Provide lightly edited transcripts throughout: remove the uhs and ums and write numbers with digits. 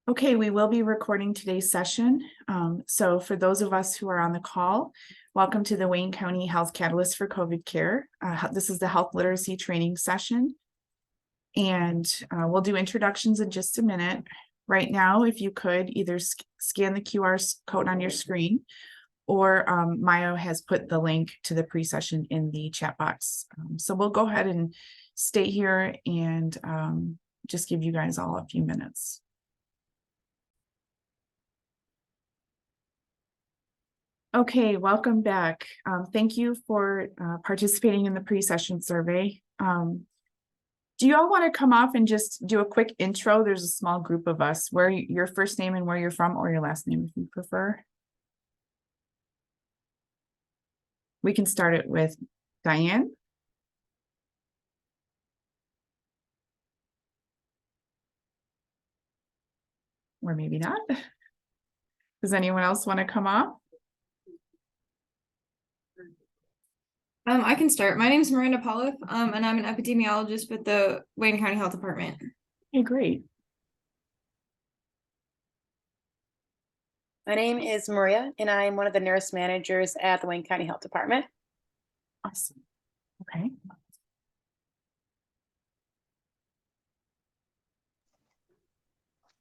Okay, we will be recording today's session. So for those of us who are on the call, welcome to the Wayne County Health Catalyst for COVID Care. This is the health literacy training session. And we'll do introductions in just a minute. Right now, if you could either scan the QR code on your screen, or Maya has put the link to the pre-session in the chat box. So we'll go ahead and stay here and just give you guys all a few minutes. Okay, welcome back. Thank you for participating in the pre-session survey. Do you all want to come off and just do a quick intro? There's a small group of us. Where your first name and where you're from, or your last name if you prefer. We can start it with Diane. Or maybe not. Does anyone else want to come off? I can start. My name is Miranda Pollock, and I'm an epidemiologist with the Wayne County Health Department. Okay, great. My name is Maria, and I'm one of the nurse managers at the Wayne County Health Department. Awesome. Okay.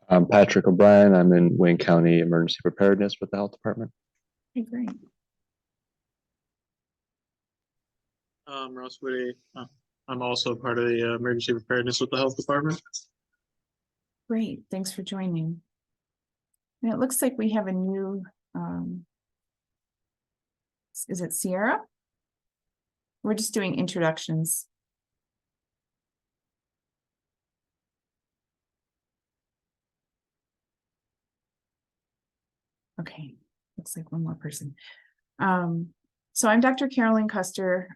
I'm Patrick O'Brien. I'm in Wayne County Emergency Preparedness with the Health Department. Okay, great. Ross Woody. I'm also part of the emergency preparedness with the health department. Great, thanks for joining. And it looks like we have a new, is it Sierra? We're just doing introductions. Okay, looks like one more person. So I'm Dr. Carolyn Custer.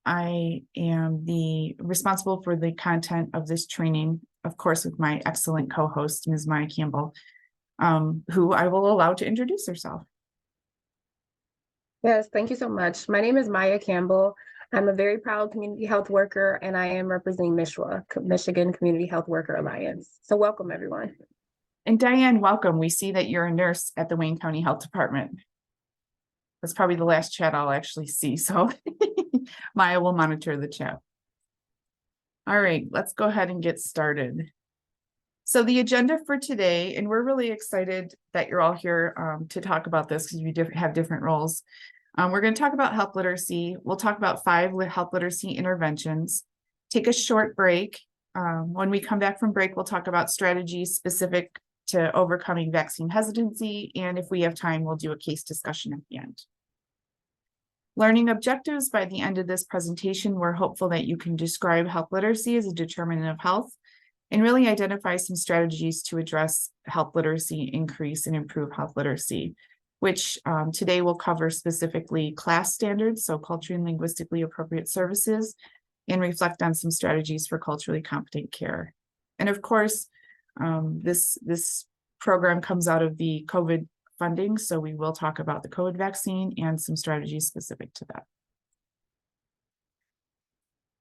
I am responsible for the content of this training, of course, with my excellent co-host, Ms. Maya Campbell, who I will allow to introduce herself. Yes, thank you so much. My name is Maya Campbell. I'm a very proud community health worker, and I am representing MISHWA, Michigan Community Health Worker Alliance. So welcome, everyone. And Diane, welcome. We see that you're a nurse at the Wayne County Health Department. That's probably the last chat I'll actually see, so Maya will monitor the chat. All right, let's go ahead and get started. So the agenda for today, and we're really excited that you're all here to talk about this because you have different roles. We're going to talk about health literacy. We'll talk about 5 health literacy interventions, take a short break. When we come back from break, we'll talk about strategies specific to overcoming vaccine hesitancy. And if we have time, we'll do a case discussion at the end. Learning objectives. By the end of this presentation, we're hopeful that you can describe health literacy as a determinant of health and really identify some strategies to address health literacy, increase and improve health literacy, which today we'll cover specifically class standards, so culturally and linguistically appropriate services, and reflect on some strategies for culturally competent care. And of course, this program comes out of the COVID funding, so we will talk about the COVID vaccine and some strategies specific to that.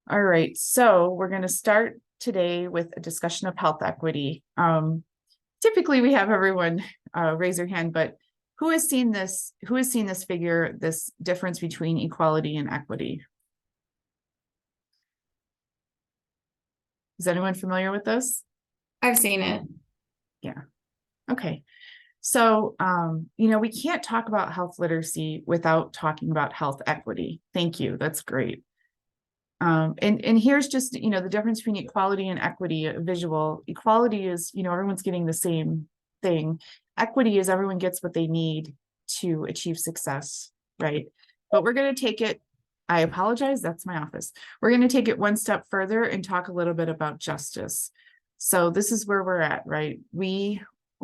All right, so we're going to start today with a discussion of health equity. Typically, we have everyone raise their hand, but who has seen this? Who has seen this figure, this difference between equality and equity? Is anyone familiar with this? I've seen it. Yeah. Okay. So, we can't talk about health literacy without talking about health equity. Thank you. That's great. And here's just, the difference between equality and equity, visual. Equality is, everyone's getting the same thing. Equity is everyone gets what they need to achieve success, right? But we're going to take it, I apologize, that's my office. We're going to take it one step further and talk a little bit about justice. So this is where we're at, right?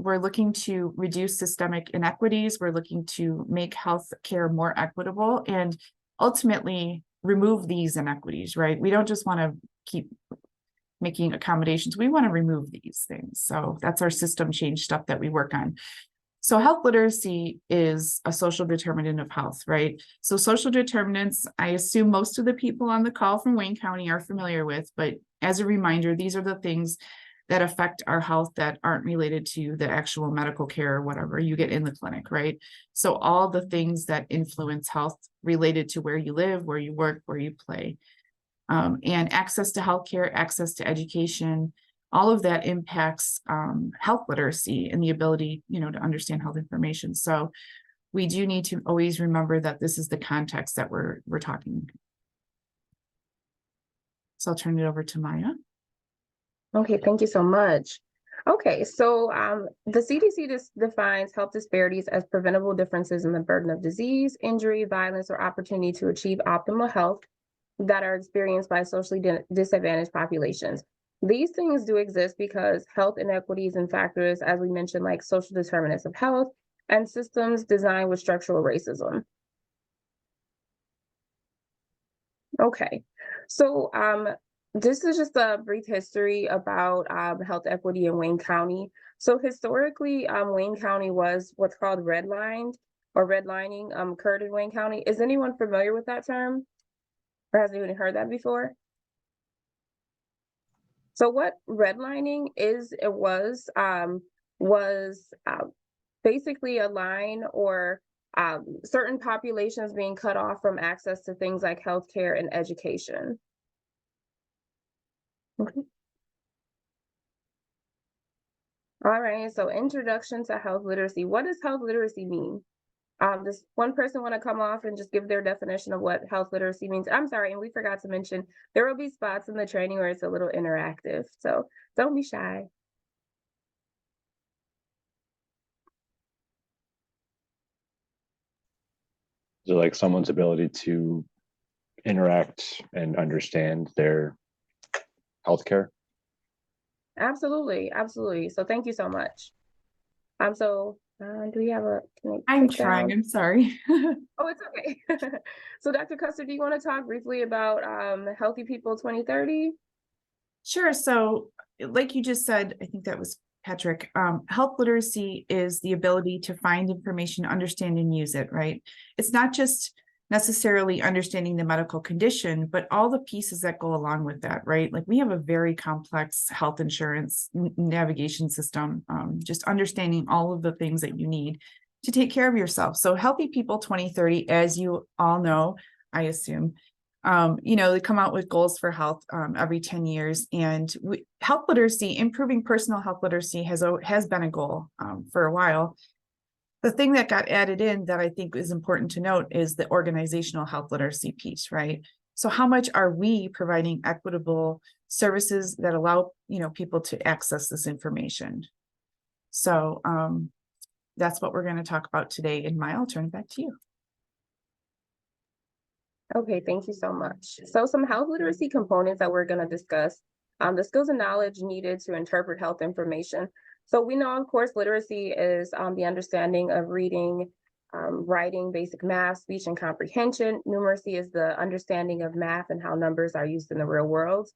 We're looking to reduce systemic inequities. We're looking to make health care more equitable and ultimately remove these inequities, right? We don't just want to keep making accommodations. We want to remove these things. So that's our system change stuff that we work on. So health literacy is a social determinant of health, right? So social determinants, I assume most of the people on the call from Wayne County are familiar with, but as a reminder, these are the things that affect our health that aren't related to the actual medical care or whatever you get in the clinic, right? So all the things that influence health related to where you live, where you work, where you play, and access to healthcare, access to education, all of that impacts health literacy and the ability, to understand health information. So we do need to always remember that this is the context that we're talking. So I'll turn it over to Maya. Okay, thank you so much. Okay, so the CDC defines health disparities as preventable differences in the burden of disease, injury, violence, or opportunity to achieve optimal health that are experienced by socially disadvantaged populations. These things do exist because health inequities and factors, as we mentioned, like social determinants of health and systems designed with structural racism. Okay, so this is just a brief history about health equity in Wayne County. So historically, Wayne County was what's called redlined or redlining occurred in Wayne County. Is anyone familiar with that term? Or has anyone heard that before? So what redlining was basically a line or certain populations being cut off from access to things like healthcare and education. Okay. All right, so introduction to health literacy. What does health literacy mean? Does one person want to come off and just give their definition of what health literacy means? I'm sorry, and we forgot to mention, there will be spots in the training where it's a little interactive, so don't be shy. So like someone's ability to interact and understand their healthcare. Absolutely, absolutely. So thank you so much. Do we have I'm trying, I'm sorry. Oh, it's okay. So Dr. Custer, do you want to talk briefly about Healthy People 2030? Sure. So like you just said, I think that was Patrick, health literacy is the ability to find information, understand and use it, right? It's not just necessarily understanding the medical condition, but all the pieces that go along with that, right? Like we have a very complex health insurance navigation system, just understanding all of the things that you need to take care of yourself. So Healthy People 2030, as you all know, I assume, they come out with goals for health every 10 years, and health literacy, improving personal health literacy has been a goal for a while. The thing that got added in that I think is important to note is the organizational health literacy piece, right? So how much are we providing equitable services that allow, people to access this information? So that's what we're going to talk about today. And Maya, I'll turn it back to you. Okay, thank you so much. So some health literacy components that we're going to discuss, the skills and knowledge needed to interpret health information. So we know, of course, literacy is the understanding of reading, writing, basic math, speech and comprehension. Numeracy is the understanding of math and how numbers are used in the real world.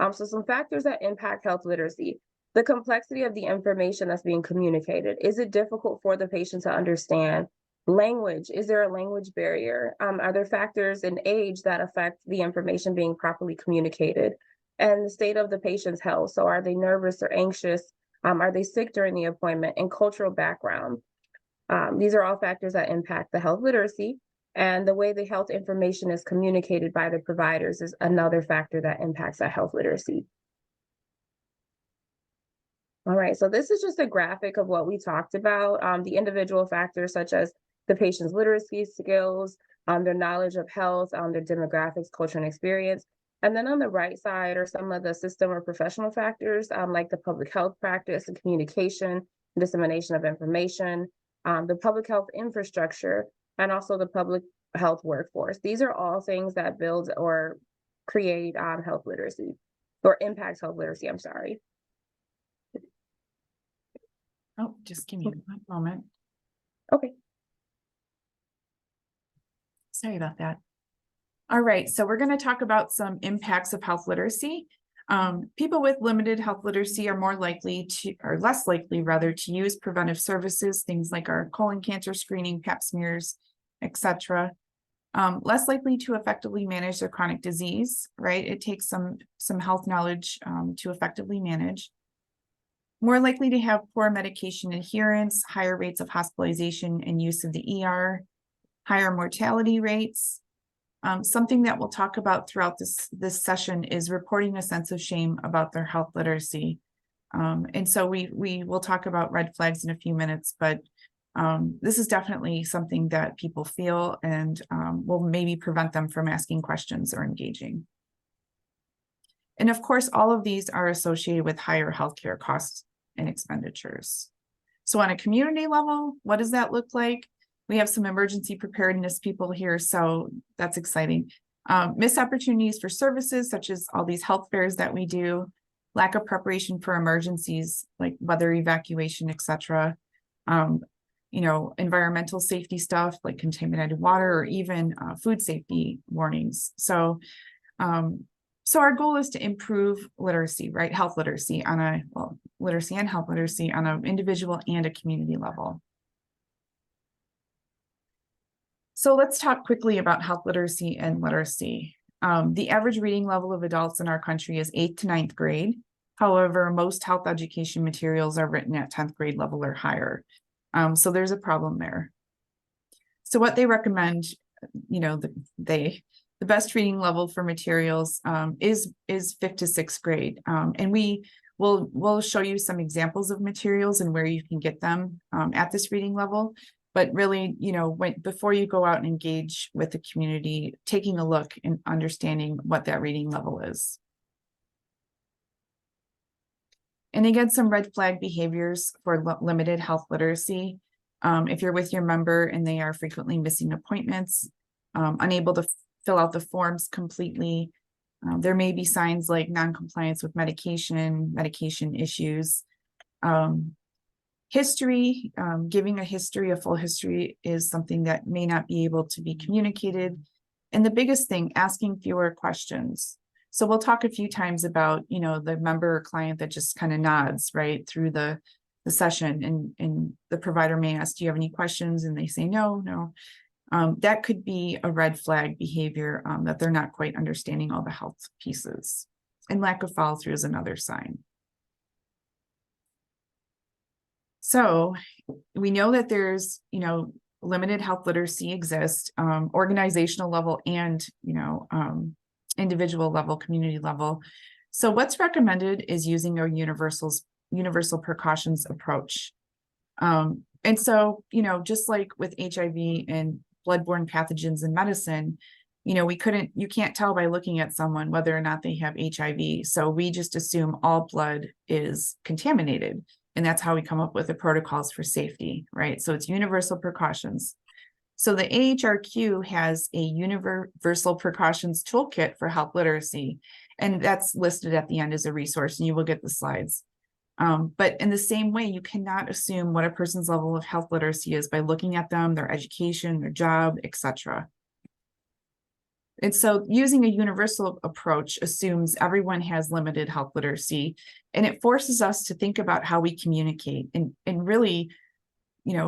So some factors that impact health literacy: the complexity of the information that's being communicated. Is it difficult for the patient to understand? Language, is there a language barrier? Are there factors in age that affect the information being properly communicated? And the state of the patient's health. So are they nervous or anxious? Are they sick during the appointment? And cultural background. These are all factors that impact the health literacy. And the way the health information is communicated by the providers is another factor that impacts that health literacy. All right, so this is just a graphic of what we talked about, the individual factors such as the patient's literacy skills, their knowledge of health, their demographics, culture, and experience. And then on the right side are some of the system or professional factors, like the public health practice and communication, dissemination of information, the public health infrastructure, and also the public health workforce. These are all things that build or create health literacy or impact health literacy, I'm sorry. Oh, just give me one moment. Okay. Sorry about that. All right, so we're going to talk about some impacts of health literacy. People with limited health literacy are more likely to, or less likely rather, to use preventive services, things like our colon cancer screening, pap smears, etc. Less likely to effectively manage their chronic disease, right? It takes some health knowledge to effectively manage. more likely to have poor medication adherence, higher rates of hospitalization and use of the ER, higher mortality rates. Something that we'll talk about throughout this session is reporting a sense of shame about their health literacy. And so we will talk about red flags in a few minutes, but this is definitely something that people feel and will maybe prevent them from asking questions or engaging. And of course, all of these are associated with higher healthcare costs and expenditures. So on a community level, what does that look like? We have some emergency preparedness people here, so that's exciting. Missed opportunities for services, such as all these health fairs that we do, lack of preparation for emergencies like weather evacuation, etc. Environmental safety stuff like contaminated water or even food safety warnings. So our goal is to improve literacy, right? Health literacy literacy and health literacy on an individual and a community level. So let's talk quickly about health literacy and literacy. The average reading level of adults in our country is 8th to 9th grade. However, most health education materials are written at 10th grade level or higher. So there's a problem there. So what they recommend, the best reading level for materials is 5th to 6th grade. And we'll show you some examples of materials and where you can get them at this reading level. But really, before you go out and engage with the community, taking a look and understanding what that reading level is. And again, some red flag behaviors for limited health literacy. If you're with your member and they are frequently missing appointments, unable to fill out the forms completely, there may be signs like non-compliance with medication issues. History, giving a full history is something that may not be able to be communicated. And the biggest thing, asking fewer questions. So we'll talk a few times about, the member or client that just kind of nods right through the session and the provider may ask, do you have any questions? And they say, no. That could be a red flag behavior that they're not quite understanding all the health pieces. And lack of follow through is another sign. So we know that there's, limited health literacy exists, organizational level and, individual level, community level. So what's recommended is using a universal precautions approach. And so, just like with HIV and bloodborne pathogens in medicine, you can't tell by looking at someone whether or not they have HIV. So we just assume all blood is contaminated. And that's how we come up with the protocols for safety, right? So it's universal precautions. So the AHRQ has a universal precautions toolkit for health literacy, and that's listed at the end as a resource, and you will get the slides. But in the same way, you cannot assume what a person's level of health literacy is by looking at them, their education, their job, etc. And so using a universal approach assumes everyone has limited health literacy, and it forces us to think about how we communicate and really,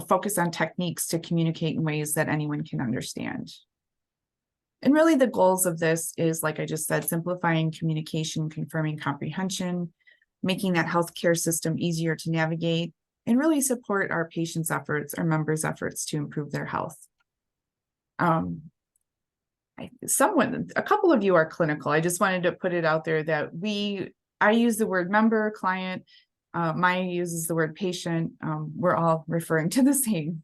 focus on techniques to communicate in ways that anyone can understand. And really the goals of this is, like I just said, simplifying communication, confirming comprehension, making that healthcare system easier to navigate, and really support our patients' efforts, our members' efforts to improve their health. A couple of you are clinical. I just wanted to put it out there that I use the word member, client, Maya uses the word patient. We're all referring to the same.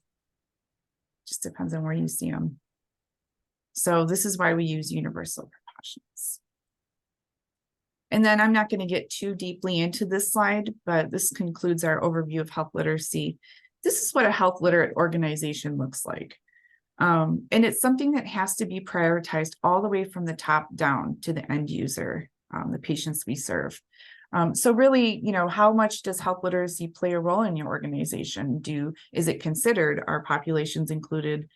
Just depends on where you see them. So this is why we use universal precautions. And then I'm not going to get too deeply into this slide, but this concludes our overview of health literacy. This is what a health literate organization looks like. And it's something that has to be prioritized all the way from the top down to the end user, the patients we serve. So really, how much does health literacy play a role in your organization? Is it considered? Are populations included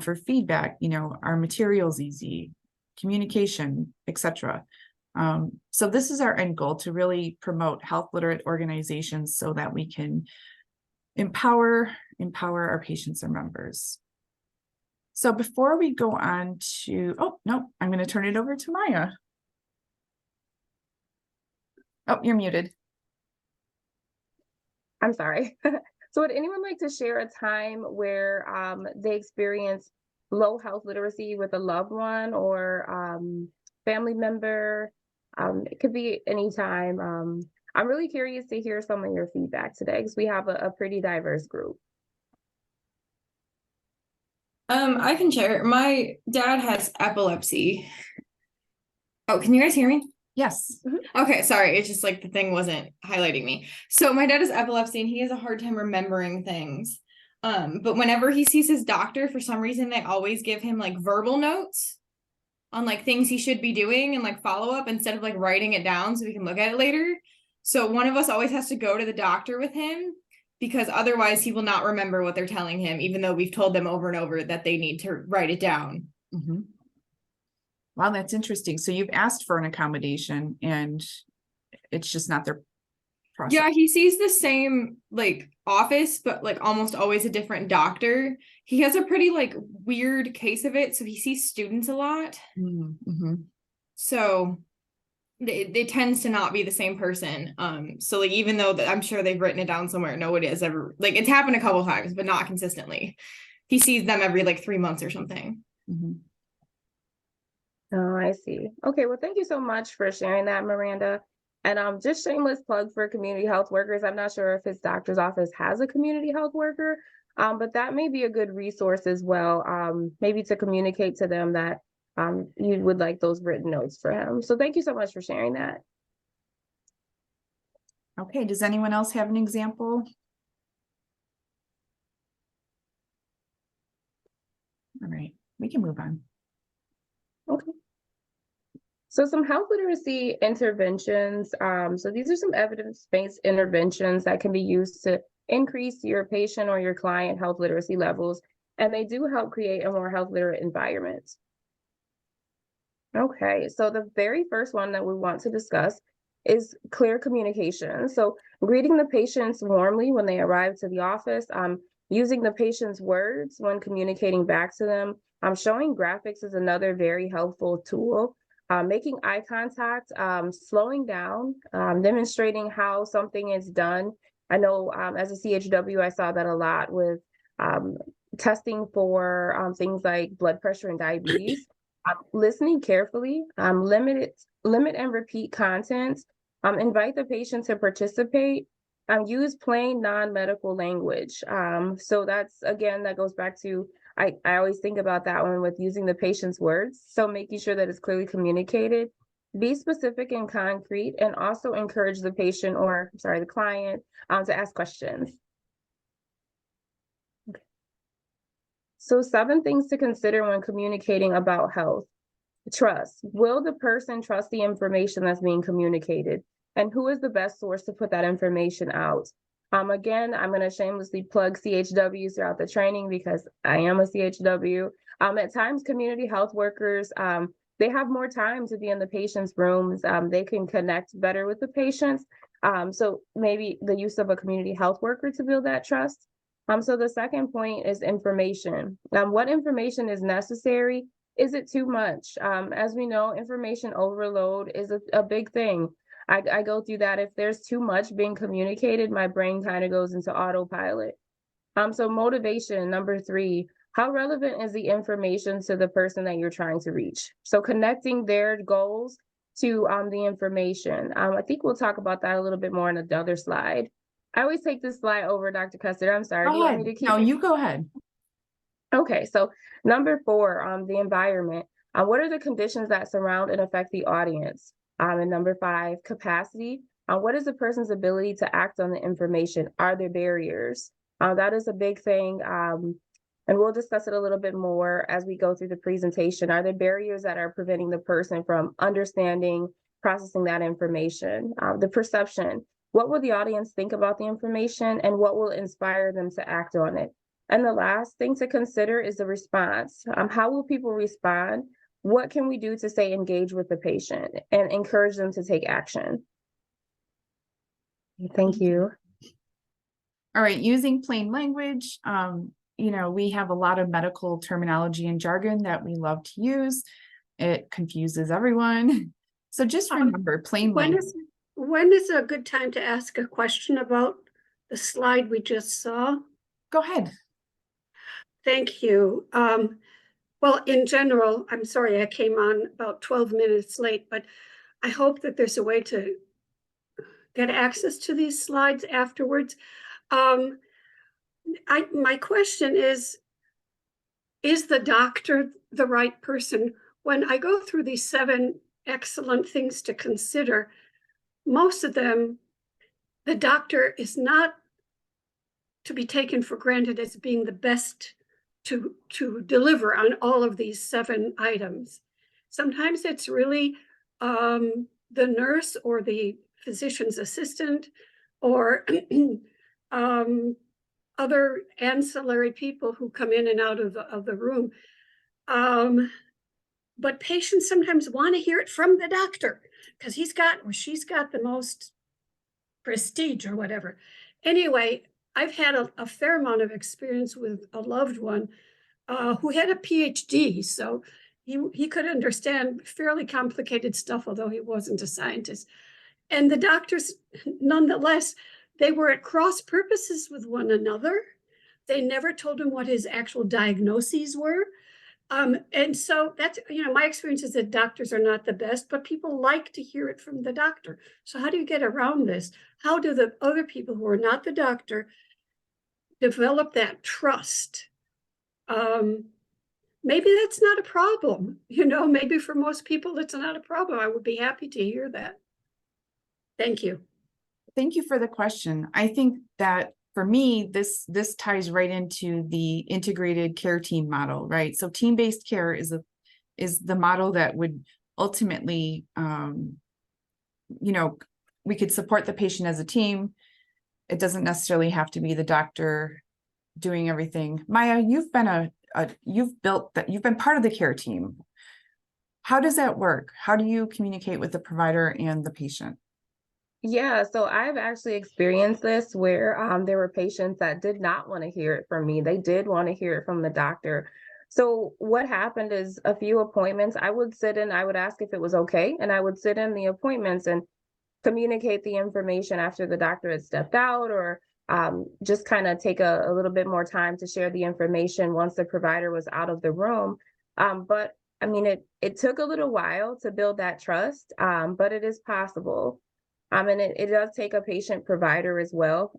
for feedback? Are materials easy, communication, etc. So this is our end goal, to really promote health literate organizations so that we can empower our patients and members. So before we go on to, I'm going to turn it over to Maya. Oh, you're muted. I'm sorry. So would anyone like to share a time where they experienced low health literacy with a loved one or family member? It could be any time. I'm really curious to hear some of your feedback today because we have a pretty diverse group. I can share. My dad has epilepsy. Oh, can you guys hear me? Yes. Okay, sorry. It's just like the thing wasn't highlighting me. So my dad has epilepsy and he has a hard time remembering things. But whenever he sees his doctor, for some reason, they always give him like verbal notes on like things he should be doing and like follow up instead of like writing it down so we can look at it later. So one of us always has to go to the doctor with him because otherwise he will not remember what they're telling him, even though we've told them over and over that they need to write it down. Mhm. Wow, that's interesting. So you've asked for an accommodation and it's just not their process. Yeah, he sees the same like office, but like almost always a different doctor. He has a pretty like weird case of it, so he sees students a lot. Mm-hmm. So they tends to not be the same person. So like even though that I'm sure they've written it down somewhere, nobody has ever like it's happened a couple times, but not consistently. He sees them every like 3 months or something. Mm-hmm. Oh, I see. Okay, well, thank you so much for sharing that, Miranda. And just shameless plug for community health workers. I'm not sure if his doctor's office has a community health worker, but that may be a good resource as well, maybe to communicate to them that you would like those written notes for him. So thank you so much for sharing that. Okay, does anyone else have an example? All right, we can move on. Okay. So some health literacy interventions. So these are some evidence-based interventions that can be used to increase your patient or your client health literacy levels, and they do help create a more health literate environment. Okay, so the very first one that we want to discuss is clear communication. So greeting the patients warmly when they arrive to the office, using the patient's words when communicating back to them. Showing graphics is another very helpful tool. Making eye contact, slowing down, demonstrating how something is done. I know as a CHW, I saw that a lot with testing for things like blood pressure and diabetes. Listening carefully, limit and repeat content, invite the patient to participate, use plain non-medical language. So that's, again, that goes back to, I always think about that one with using the patient's words. So making sure that it's clearly communicated, be specific and concrete, and also encourage the patient or, sorry, the client to ask questions. Okay. So 7 things to consider when communicating about health. Trust. Will the person trust the information that's being communicated? And who is the best source to put that information out? Again, I'm going to shamelessly plug CHWs throughout the training because I am a CHW. At times, community health workers, they have more time to be in the patient's rooms. They can connect better with the patients. So maybe the use of a community health worker to build that trust. So the second point is information. What information is necessary? Is it too much? As we know, information overload is a big thing. I go through that. If there's too much being communicated, my brain kind of goes into autopilot. So motivation, number 3, how relevant is the information to the person that you're trying to reach? So connecting their goals to the information. I think we'll talk about that a little bit more in another slide. I always take this slide over, Dr. Custer. I'm sorry. Do you want me to keep No, it? you go ahead. Okay, so number 4, the environment. What are the conditions that surround and affect the audience? And number 5, capacity. What is the person's ability to act on the information? Are there barriers? That is a big thing. And we'll discuss it a little bit more as we go through the presentation. Are there barriers that are preventing the person from understanding, processing that information? The perception. What will the audience think about the information and what will inspire them to act on it? And the last thing to consider is the response. How will people respond? What can we do to stay engaged with the patient and encourage them to take action? Thank you. All right, using plain language. We have a lot of medical terminology and jargon that we love to use. It confuses everyone. So just remember plain language. When is a good time to ask a question about the slide we just saw? Go ahead. Thank you. Well, in general, I'm sorry I came on about 12 minutes late, but I hope that there's a way to get access to these slides afterwards. My question is the doctor the right person? When I go through these 7 excellent things to consider, most of them, the doctor is not to be taken for granted as being the best to deliver on all of these 7 items. Sometimes it's really the nurse or the physician's assistant or other ancillary people who come in and out of the room. But patients sometimes want to hear it from the doctor because he's got or she's got the most prestige or whatever. Anyway, I've had a fair amount of experience with a loved one who had a PhD, so he could understand fairly complicated stuff, although he wasn't a scientist. And the doctors, nonetheless, they were at cross purposes with one another. They never told him what his actual diagnoses were. And so that's, my experience is that doctors are not the best, but people like to hear it from the doctor. So how do you get around this? How do the other people who are not the doctor develop that trust? Maybe that's not a problem. Maybe for most people, it's not a problem. I would be happy to hear that. Thank you. Thank you for the question. I think that for me, this ties right into the integrated care team model, right? So team-based care is the model that would ultimately, we could support the patient as a team. It doesn't necessarily have to be the doctor doing everything. Maya, you've been you've been part of the care team. How does that work? How do you communicate with the provider and the patient? Yeah, so I've actually experienced this where there were patients that did not want to hear it from me. They did want to hear it from the doctor. So what happened is a few appointments, I would sit in, I would ask if it was okay, and I would sit in the appointments and communicate the information after the doctor had stepped out, or just kind of take a little bit more time to share the information once the provider was out of the room. But I mean, it took a little while to build that trust, but it is possible. And it does take a patient provider as well,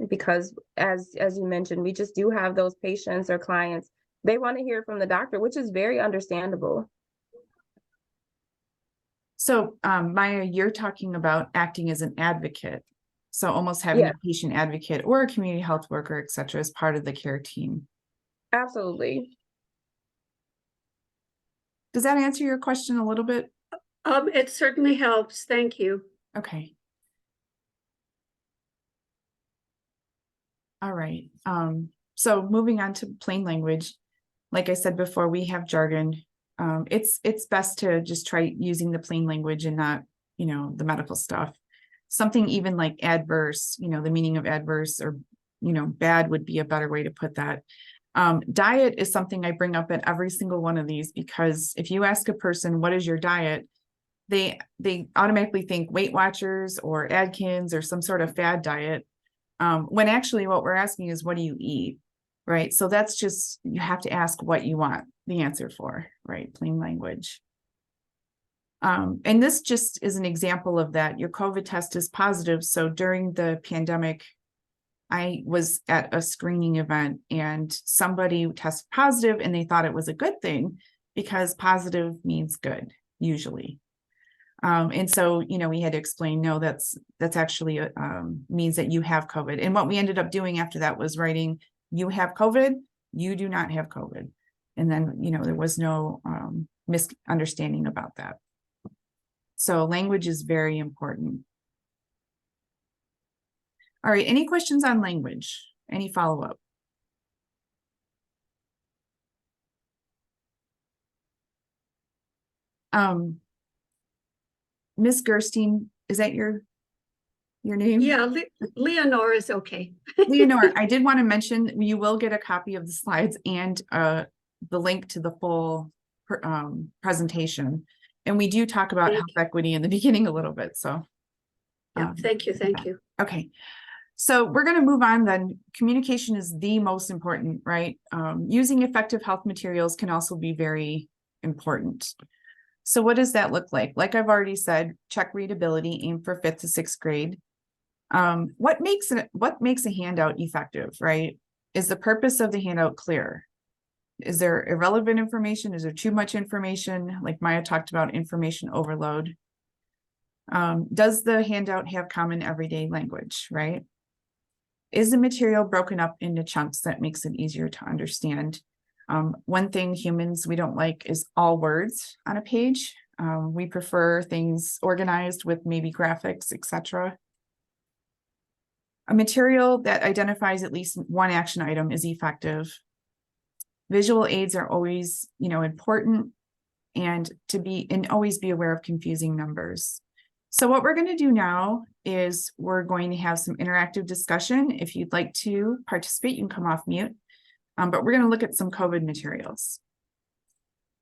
because as you mentioned, we just do have those patients or clients, they want to hear from the doctor, which is very understandable. So Maya, you're talking about acting as an advocate. So almost having a patient advocate or a community health worker, et cetera, as part of the care team. Absolutely. Does that answer your question a little bit? It certainly helps. Thank you. Okay. All right. So moving on to plain language, like I said before, we have jargon. It's best to just try using the plain language and not, the medical stuff. Something even like adverse, the meaning of adverse or, bad would be a better way to put that. Diet is something I bring up at every single one of these, because if you ask a person, what is your diet? They automatically think Weight Watchers or Atkins or some sort of fad diet. When actually what we're asking is, what do you eat? Right. So that's just, you have to ask what you want the answer for, right? Plain language. And this just is an example of that. Your COVID test is positive. So during the pandemic, I was at a screening event and somebody tested positive and they thought it was a good thing because positive means good, usually. And so, we had to explain, no, that's actually means that you have COVID. And what we ended up doing after that was writing, you have COVID, you do not have COVID. And then, there was no misunderstanding about that. So language is very important. All right, any questions on language? Any follow-up? Miss Gerstein, is that your name? Yeah, Leonore is okay. Leonore, I did want to mention, you will get a copy of the slides and the link to the full presentation. And we do talk about health equity in the beginning a little bit. So yeah, thank you. okay. So we're going to move on then. Communication is the most important, right? Using effective health materials can also be very important. So what does that look like? Like I've already said, check readability, aim for 5th to 6th grade. What makes a handout effective, right? Is the purpose of the handout clear? Is there irrelevant information? Is there too much information? Like Maya talked about, information overload. Does the handout have common everyday language, right? Is the material broken up into chunks that makes it easier to understand? One thing humans we don't like is all words on a page. We prefer things organized with maybe graphics, etc. A material that identifies at least one action item is effective. Visual aids are always, important, and always be aware of confusing numbers. So what we're going to do now is we're going to have some interactive discussion. If you'd like to participate, you can come off mute, but we're going to look at some COVID materials.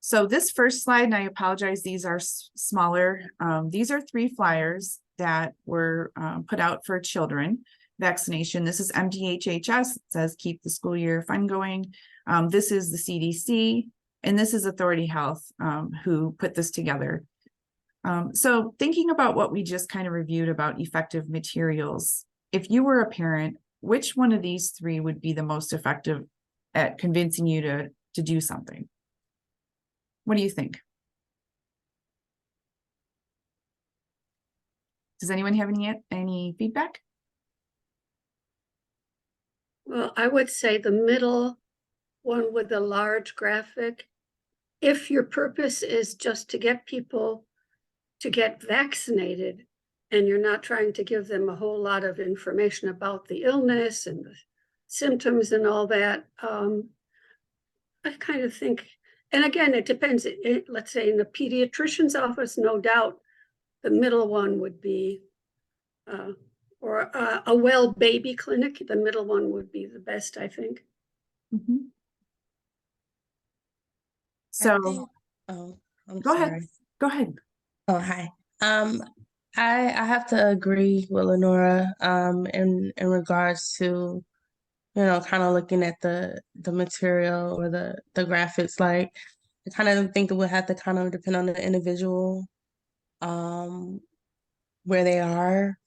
So this first slide, and I apologize, these are smaller. These are 3 flyers that were put out for children vaccination. This is MDHHS. It says keep the school year fun going. This is the CDC, and this is Authority Health, who put this together. So thinking about what we just kind of reviewed about effective materials, if you were a parent, which one of these 3 would be the most effective at convincing you to do something? What do you think? Does anyone have any feedback? Well, I would say the middle one with the large graphic. If your purpose is just to get people to get vaccinated and you're not trying to give them a whole lot of information about the illness and the symptoms and all that, I kind of think, and again, it depends. Let's say in the pediatrician's office, no doubt the middle one would be, or a well baby clinic, the middle one would be the best, I think. Mm-hmm. I So think, I'm go sorry. ahead. Go ahead. Oh, hi. I have to agree with Lenora in regards to, kind of looking at the material or the graphics. Like, I kind of think it would have to kind of depend on the individual, where they are,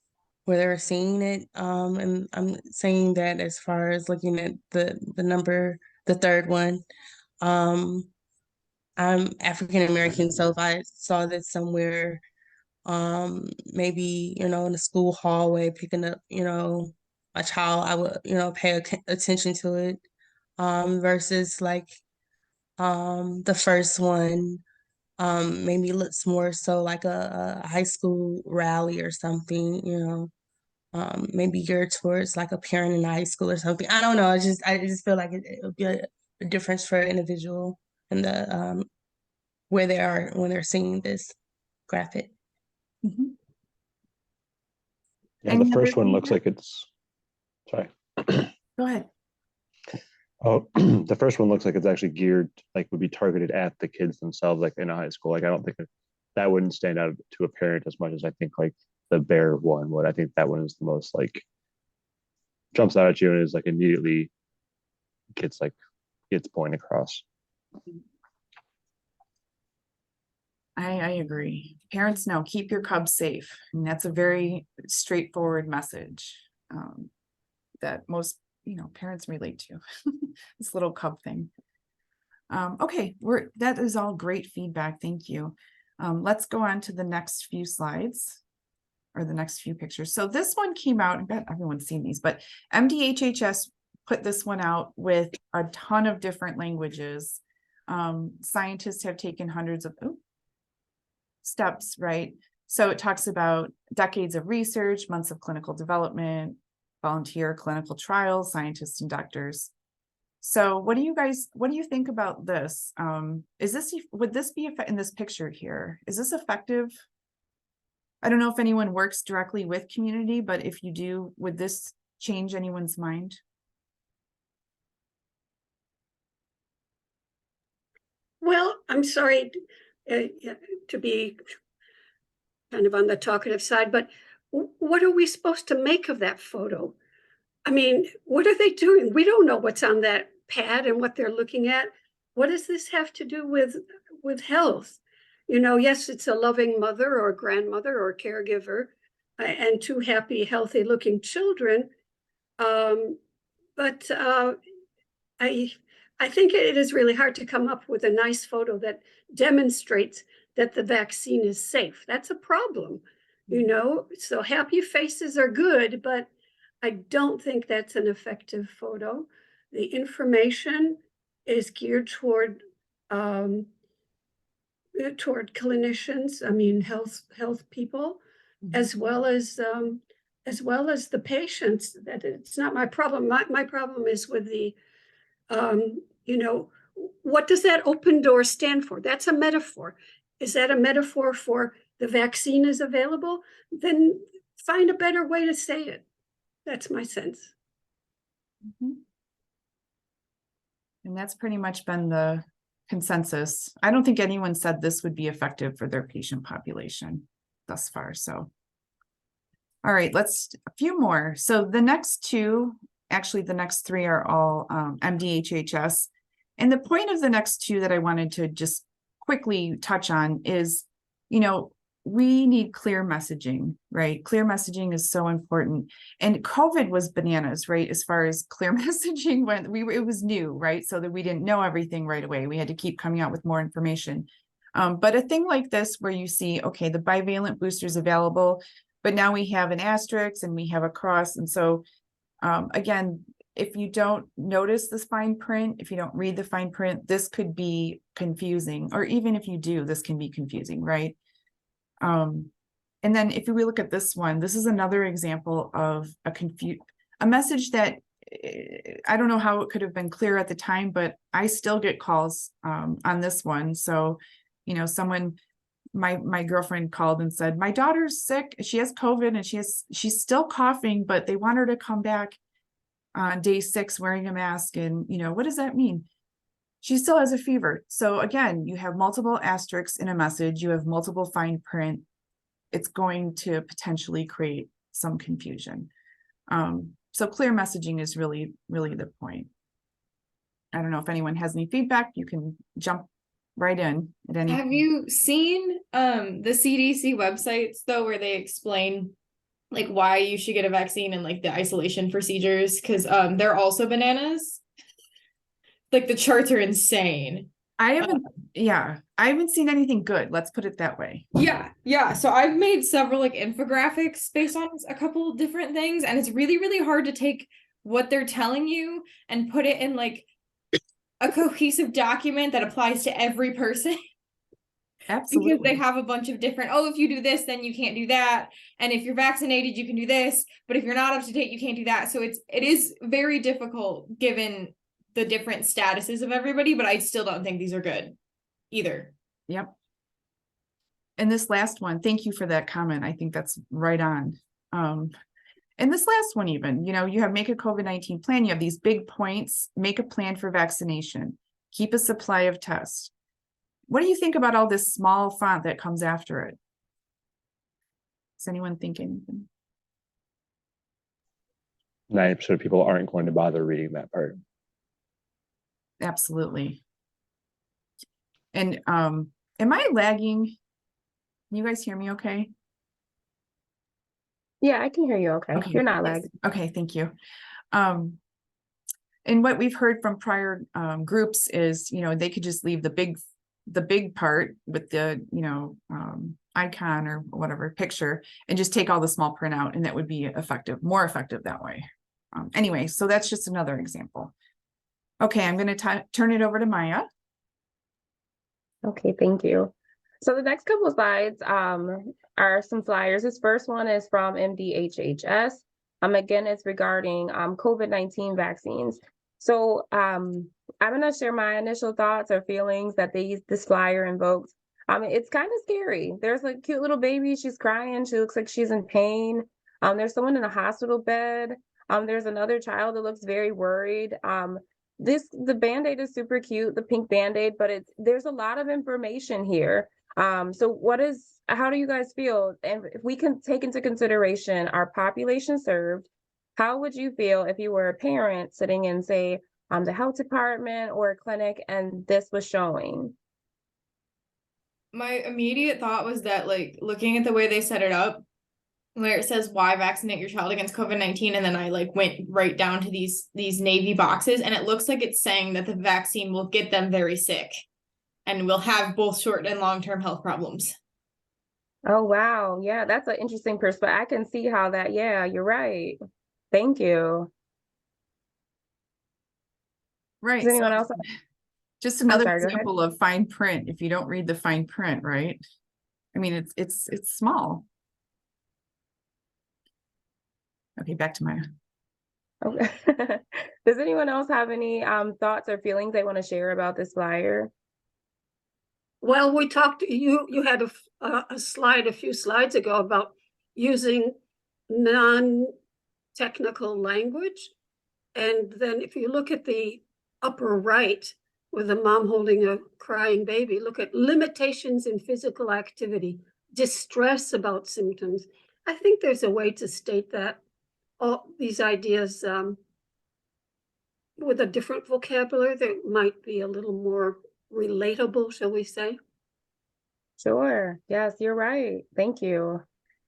where they're seeing it. And I'm saying that as far as looking at the number, the 3rd one. I'm African American, so if I saw this somewhere, maybe, in the school hallway, picking up, a child, I would, pay attention to it, versus like, the first one, maybe looks more so like a high school rally or something, maybe geared towards like a parent in high school or something. I don't know. I just feel like it would be a difference for an individual and the, where they are when they're seeing this graphic. Mm-hmm. Yeah, Any the first other one looks feedback? like it's, sorry. Go ahead. Oh, the first one looks like it's actually geared, like would be targeted at the kids themselves, like in a high school. Like, I don't think that wouldn't stand out to a parent as much as I think like the bear one would. I think that one is the most like jumps out at you and is like immediately gets point across. I agree. Parents know, keep your cubs safe. And that's a very straightforward message that most, parents relate to. This little cub thing. Okay, that is all great feedback. Thank you. Let's go on to the next few slides or the next few pictures. So this one came out, I bet everyone's seen these, but MDHHS put this one out with a ton of different languages. Scientists have taken hundreds of steps, right? So it talks about decades of research, months of clinical development, volunteer clinical trials, scientists and doctors. So what do you think about this? Would this be in this picture here? Is this effective? I don't know if anyone works directly with community, but if you do, would this change anyone's mind? Well, I'm sorry to be kind of on the talkative side, but what are we supposed to make of that photo? I mean, what are they doing? We don't know what's on that pad and what they're looking at. What does this have to do with health? You know, yes, it's a loving mother or grandmother or caregiver and two happy, healthy looking children. But I think it is really hard to come up with a nice photo that demonstrates that the vaccine is safe. That's a problem, you know? So happy faces are good, but I don't think that's an effective photo. The information is geared toward clinicians, I mean, health people, as well as the patients. That it's not my problem. My problem is with the, you know, what does that open door stand for? That's a metaphor. Is that a metaphor for the vaccine is available? Then find a better way to say it. That's my sense. And that's pretty much been the consensus. I don't think anyone said this would be effective for their patient population thus far. So, all right, let's a few more. So the next two, actually the next three are all MDHHS. And the point of the next two that I wanted to just quickly touch on is, you know, we need clear messaging, right? Clear messaging is so important. And COVID was bananas, right? As far as clear messaging went, it was new, right? So that we didn't know everything right away. We had to keep coming out with more information. But a thing like this where you see, okay, the bivalent booster is available, but now we have an asterisk and we have a cross. And so again, if you don't notice this fine print, if you don't read the fine print, this could be confusing. Or even if you do, this can be confusing, right? And then if we look at this one, this is another example of a message that I don't know how it could have been clear at the time, but I still get calls on this one. So, you know, my girlfriend called and said, my daughter's sick, she has COVID and she's still coughing, but they want her to come back on day 6 wearing a mask. And, you know, what does that mean? She still has a fever. So again, you have multiple asterisks in a message, you have multiple fine print. It's going to potentially create some confusion. So clear messaging is really, really the point. I don't know if anyone has any feedback, you can jump right in at any. Have you seen the CDC websites though, where they explain like why you should get a vaccine and like the isolation procedures? Because they're also bananas. Like the charts are insane. I haven't seen anything good. Let's put it that way. Yeah. So I've made several like infographics based on a couple different things, and it's really, really hard to take what they're telling you and put it in like a cohesive document that applies to every person. Absolutely. Because they have a bunch of different, if you do this, then you can't do that. And if you're vaccinated, you can do this. But if you're not up to date, you can't do that. So it is very difficult given the different statuses of everybody, but I still don't think these are good either. Yep. And this last one, thank you for that comment. I think that's right on. And this last one, even, you know, you have make a COVID-19 plan. You have these big points, make a plan for vaccination, keep a supply of tests. What do you think about all this small font that comes after it? Does anyone think anything? 90% of people aren't going to bother reading that part. Absolutely. And am I lagging? Can you guys hear me okay? Yeah, I can hear you okay. You're not lagging. Okay, thank you. And what we've heard from prior groups is, you know, they could just leave the big part with the, you know, icon or whatever picture and just take all the small print out, and that would be effective, more effective that way. Anyway, so that's just another example. Okay, I'm going to turn it over to Maya. Okay, thank you. So the next couple of slides are some flyers. This first one is from MDHHS. Again, it's regarding COVID-19 vaccines. So I'm going to share my initial thoughts or feelings that this flyer invoked. It's kind of scary. There's a cute little baby. She's crying. She looks like she's in pain. There's someone in a hospital bed. There's another child that looks very worried. The Band-Aid is super cute, the pink Band-Aid, but there's a lot of information here. So how do you guys feel? And if we can take into consideration our population served, how would you feel if you were a parent sitting in, say, the health department or a clinic and this was showing? My immediate thought was that, like, looking at the way they set it up, where it says why vaccinate your child against COVID-19, and then I like went right down to these navy boxes, and it looks like it's saying that the vaccine will get them very sick and will have both short and long-term health problems. Oh, wow. Yeah, that's an interesting perspective. I can see how that, yeah, you're right. Thank you. Right. Does anyone So else? just another sorry, go ahead. example of fine print. If you don't read the fine print, right? I mean, it's small. Okay, back to Maya. Okay. Does anyone else have any thoughts or feelings they want to share about this flyer? Well, we talked, you had a slide a few slides ago about using non-technical language. And then if you look at the upper right with a mom holding a crying baby, look at limitations in physical activity, distress about symptoms. I think there's a way to state that, all these ideas with a different vocabulary that might be a little more relatable, shall we say? Sure. Yes, you're right. Thank you.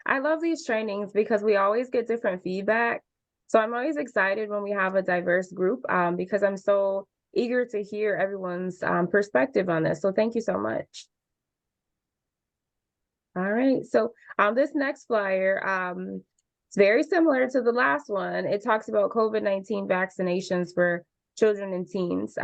I love these trainings because we always get different feedback. So I'm always excited when we have a diverse group because I'm so eager to hear everyone's perspective on this. So thank you so much. All right. So this next flyer, it's very similar to the last one. It talks about COVID-19 vaccinations for children and teens.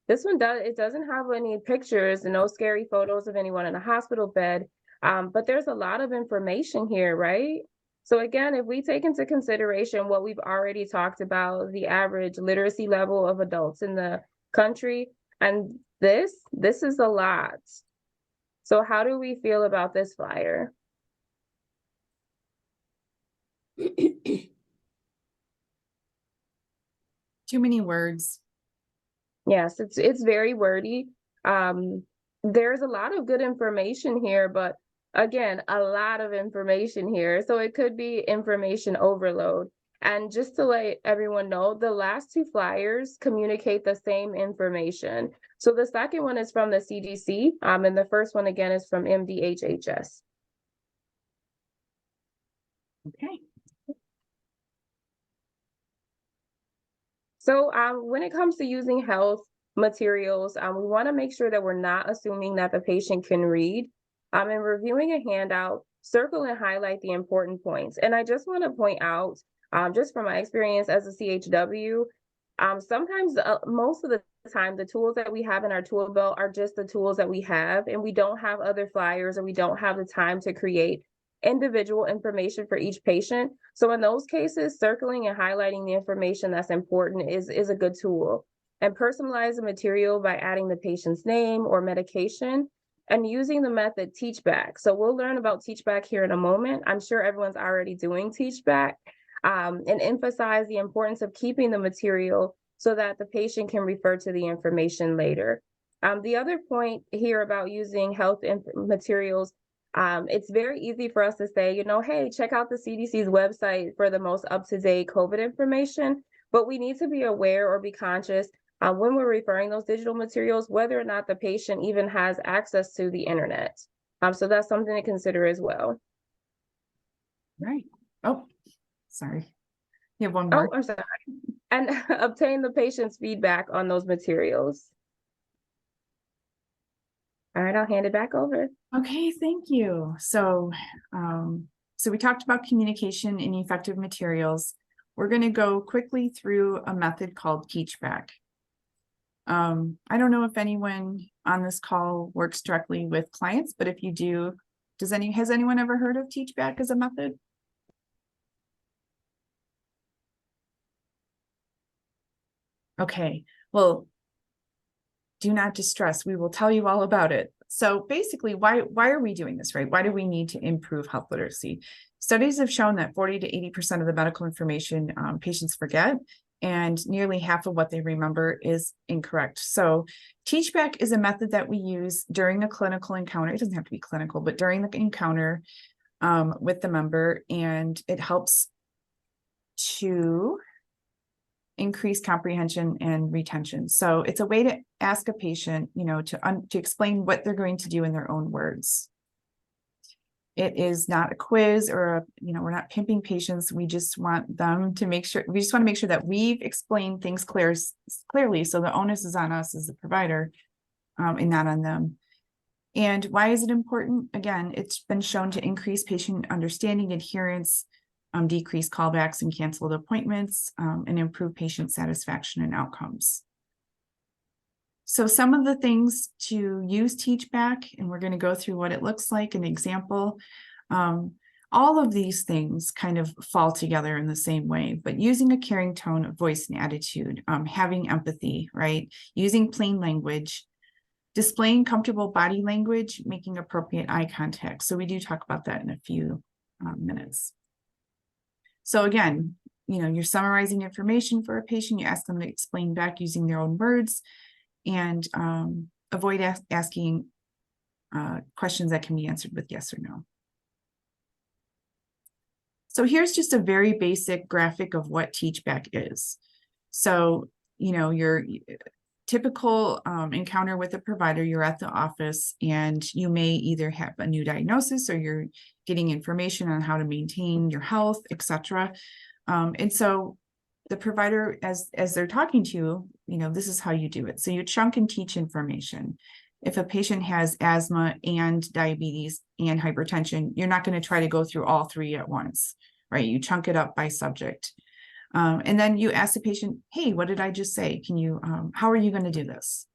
This one doesn't have any pictures and no scary photos of anyone in a hospital bed, but there's a lot of information here, right? So again, if we take into consideration what we've already talked about, the average literacy level of adults in the country, and this is a lot. So how do we feel about this flyer? Too many words. Yes, it's very wordy. There's a lot of good information here, but again, a lot of information here. So it could be information overload. And just to let everyone know, the last two flyers communicate the same information. So the second one is from the CDC, and the first one again is from MDHHS. Okay. So when it comes to using health materials, we want to make sure that we're not assuming that the patient can read. In reviewing a handout, circle and highlight the important points. And I just want to point out, just from my experience as a CHW, sometimes most of the time, the tools that we have in our tool belt are just the tools that we have, and we don't have other flyers or we don't have the time to create individual information for each patient. So in those cases, circling and highlighting the information that's important is a good tool. And personalize the material by adding the patient's name or medication and using the method teach back. So we'll learn about teach back here in a moment. I'm sure everyone's already doing teach back, and emphasize the importance of keeping the material so that the patient can refer to the information later. The other point here about using health materials, it's very easy for us to say, you know, hey, check out the CDC's website for the most up-to-date COVID information, but we need to be aware or be conscious when we're referring those digital materials, whether or not the patient even has access to the internet. So that's something to consider as well. Right. Oh, sorry. You have one more. Oh, I'm sorry. And obtain the patient's feedback on those materials. All right, I'll hand it back over. Okay, thank you. So, so we talked about communication and effective materials. We're going to go quickly through a method called teach back. I don't know if anyone on this call works directly with clients, but if you do, has anyone ever heard of teach back as a method? Okay, well, do not distress. We will tell you all about it. So basically, why are we doing this, right? Why do we need to improve health literacy? Studies have shown that 40 to 80% of the medical information patients forget, and nearly half of what they remember is incorrect. So teach back is a method that we use during a clinical encounter. It doesn't have to be clinical, but during the encounter with the member, and it helps to increase comprehension and retention. So it's a way to ask a patient, to explain what they're going to do in their own words. It is not a quiz or we're not pimping patients. We just want them to make sure, that we've explained things clearly. So the onus is on us as the provider, and not on them. And why is it important? Again, it's been shown to increase patient understanding, adherence, decrease callbacks and canceled appointments, and improve patient satisfaction and outcomes. So some of the things to use TeachBack, and we're going to go through what it looks like, an example. All of these things kind of fall together in the same way, but using a caring tone of voice and attitude, having empathy, right? Using plain language, displaying comfortable body language, making appropriate eye contact. So we do talk about that in a few minutes. So again, you're summarizing information for a patient, you ask them to explain back using their own words, and avoid asking questions that can be answered with yes or no. So here's just a very basic graphic of what TeachBack is. So, your typical encounter with a provider, you're at the office and you may either have a new diagnosis or you're getting information on how to maintain your health, etc. And so the provider, as they're talking to you, this is how you do it. So you chunk and teach information. If a patient has asthma and diabetes and hypertension, you're not going to try to go through all three at once, right? You chunk it up by subject. And then you ask the patient, hey, what did I just say? How are you going to do this?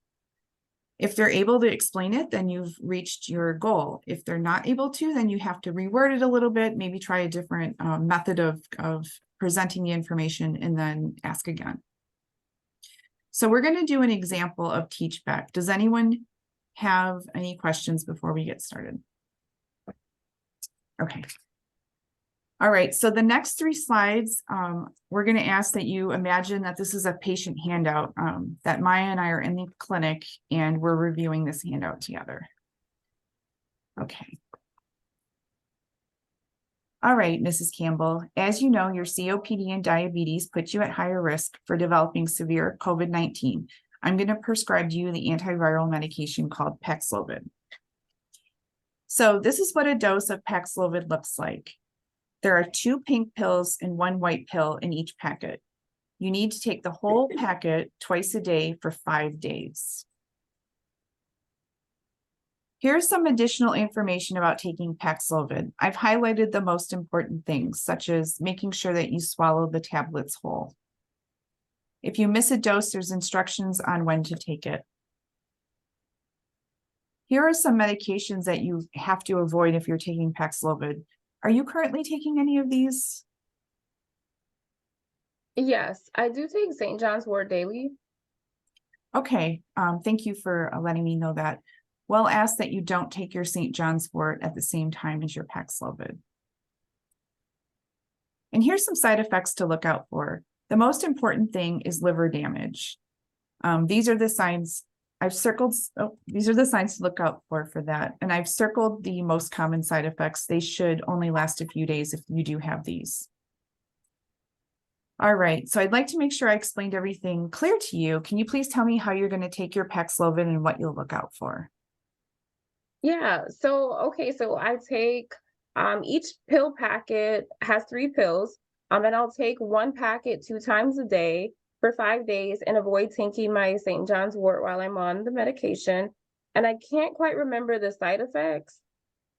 If they're able to explain it, then you've reached your goal. If they're not able to, then you have to reword it a little bit, maybe try a different method of presenting the information, and then ask again. So we're going to do an example of TeachBack. Does anyone have any questions before we get started? Okay. All right, so the next 3 slides, we're going to ask that you imagine that this is a patient handout, that Maya and I are in the clinic and we're reviewing this handout together. Okay. All right, Mrs. Campbell, as you know, your COPD and diabetes put you at higher risk for developing severe COVID-19. I'm going to prescribe you the antiviral medication called Paxlovid. So this is what a dose of Paxlovid looks like. There are 2 pink pills and 1 white pill in each packet. You need to take the whole packet twice a day for 5 days. Here's some additional information about taking Paxlovid. I've highlighted the most important things, such as making sure that you swallow the tablets whole. If you miss a dose, there's instructions on when to take it. Here are some medications that you have to avoid if you're taking Paxlovid. Are you currently taking any of these? Yes, I do take St. John's wort daily. Okay, thank you for letting me know that. We'll ask that you don't take your St. John's wort at the same time as your Paxlovid. And here's some side effects to look out for. The most important thing is liver damage. These are the signs I've circled. Oh, these are the signs to look out for that. And I've circled the most common side effects. They should only last a few days if you do have these. All right, so I'd like to make sure I explained everything clear to you. Can you please tell me how you're going to take your Paxlovid and what you'll look out for? Yeah, so I take each pill packet has 3 pills. And I'll take 1 packet 2 times a day for 5 days and avoid taking my St. John's wort while I'm on the medication. And I can't quite remember the side effects.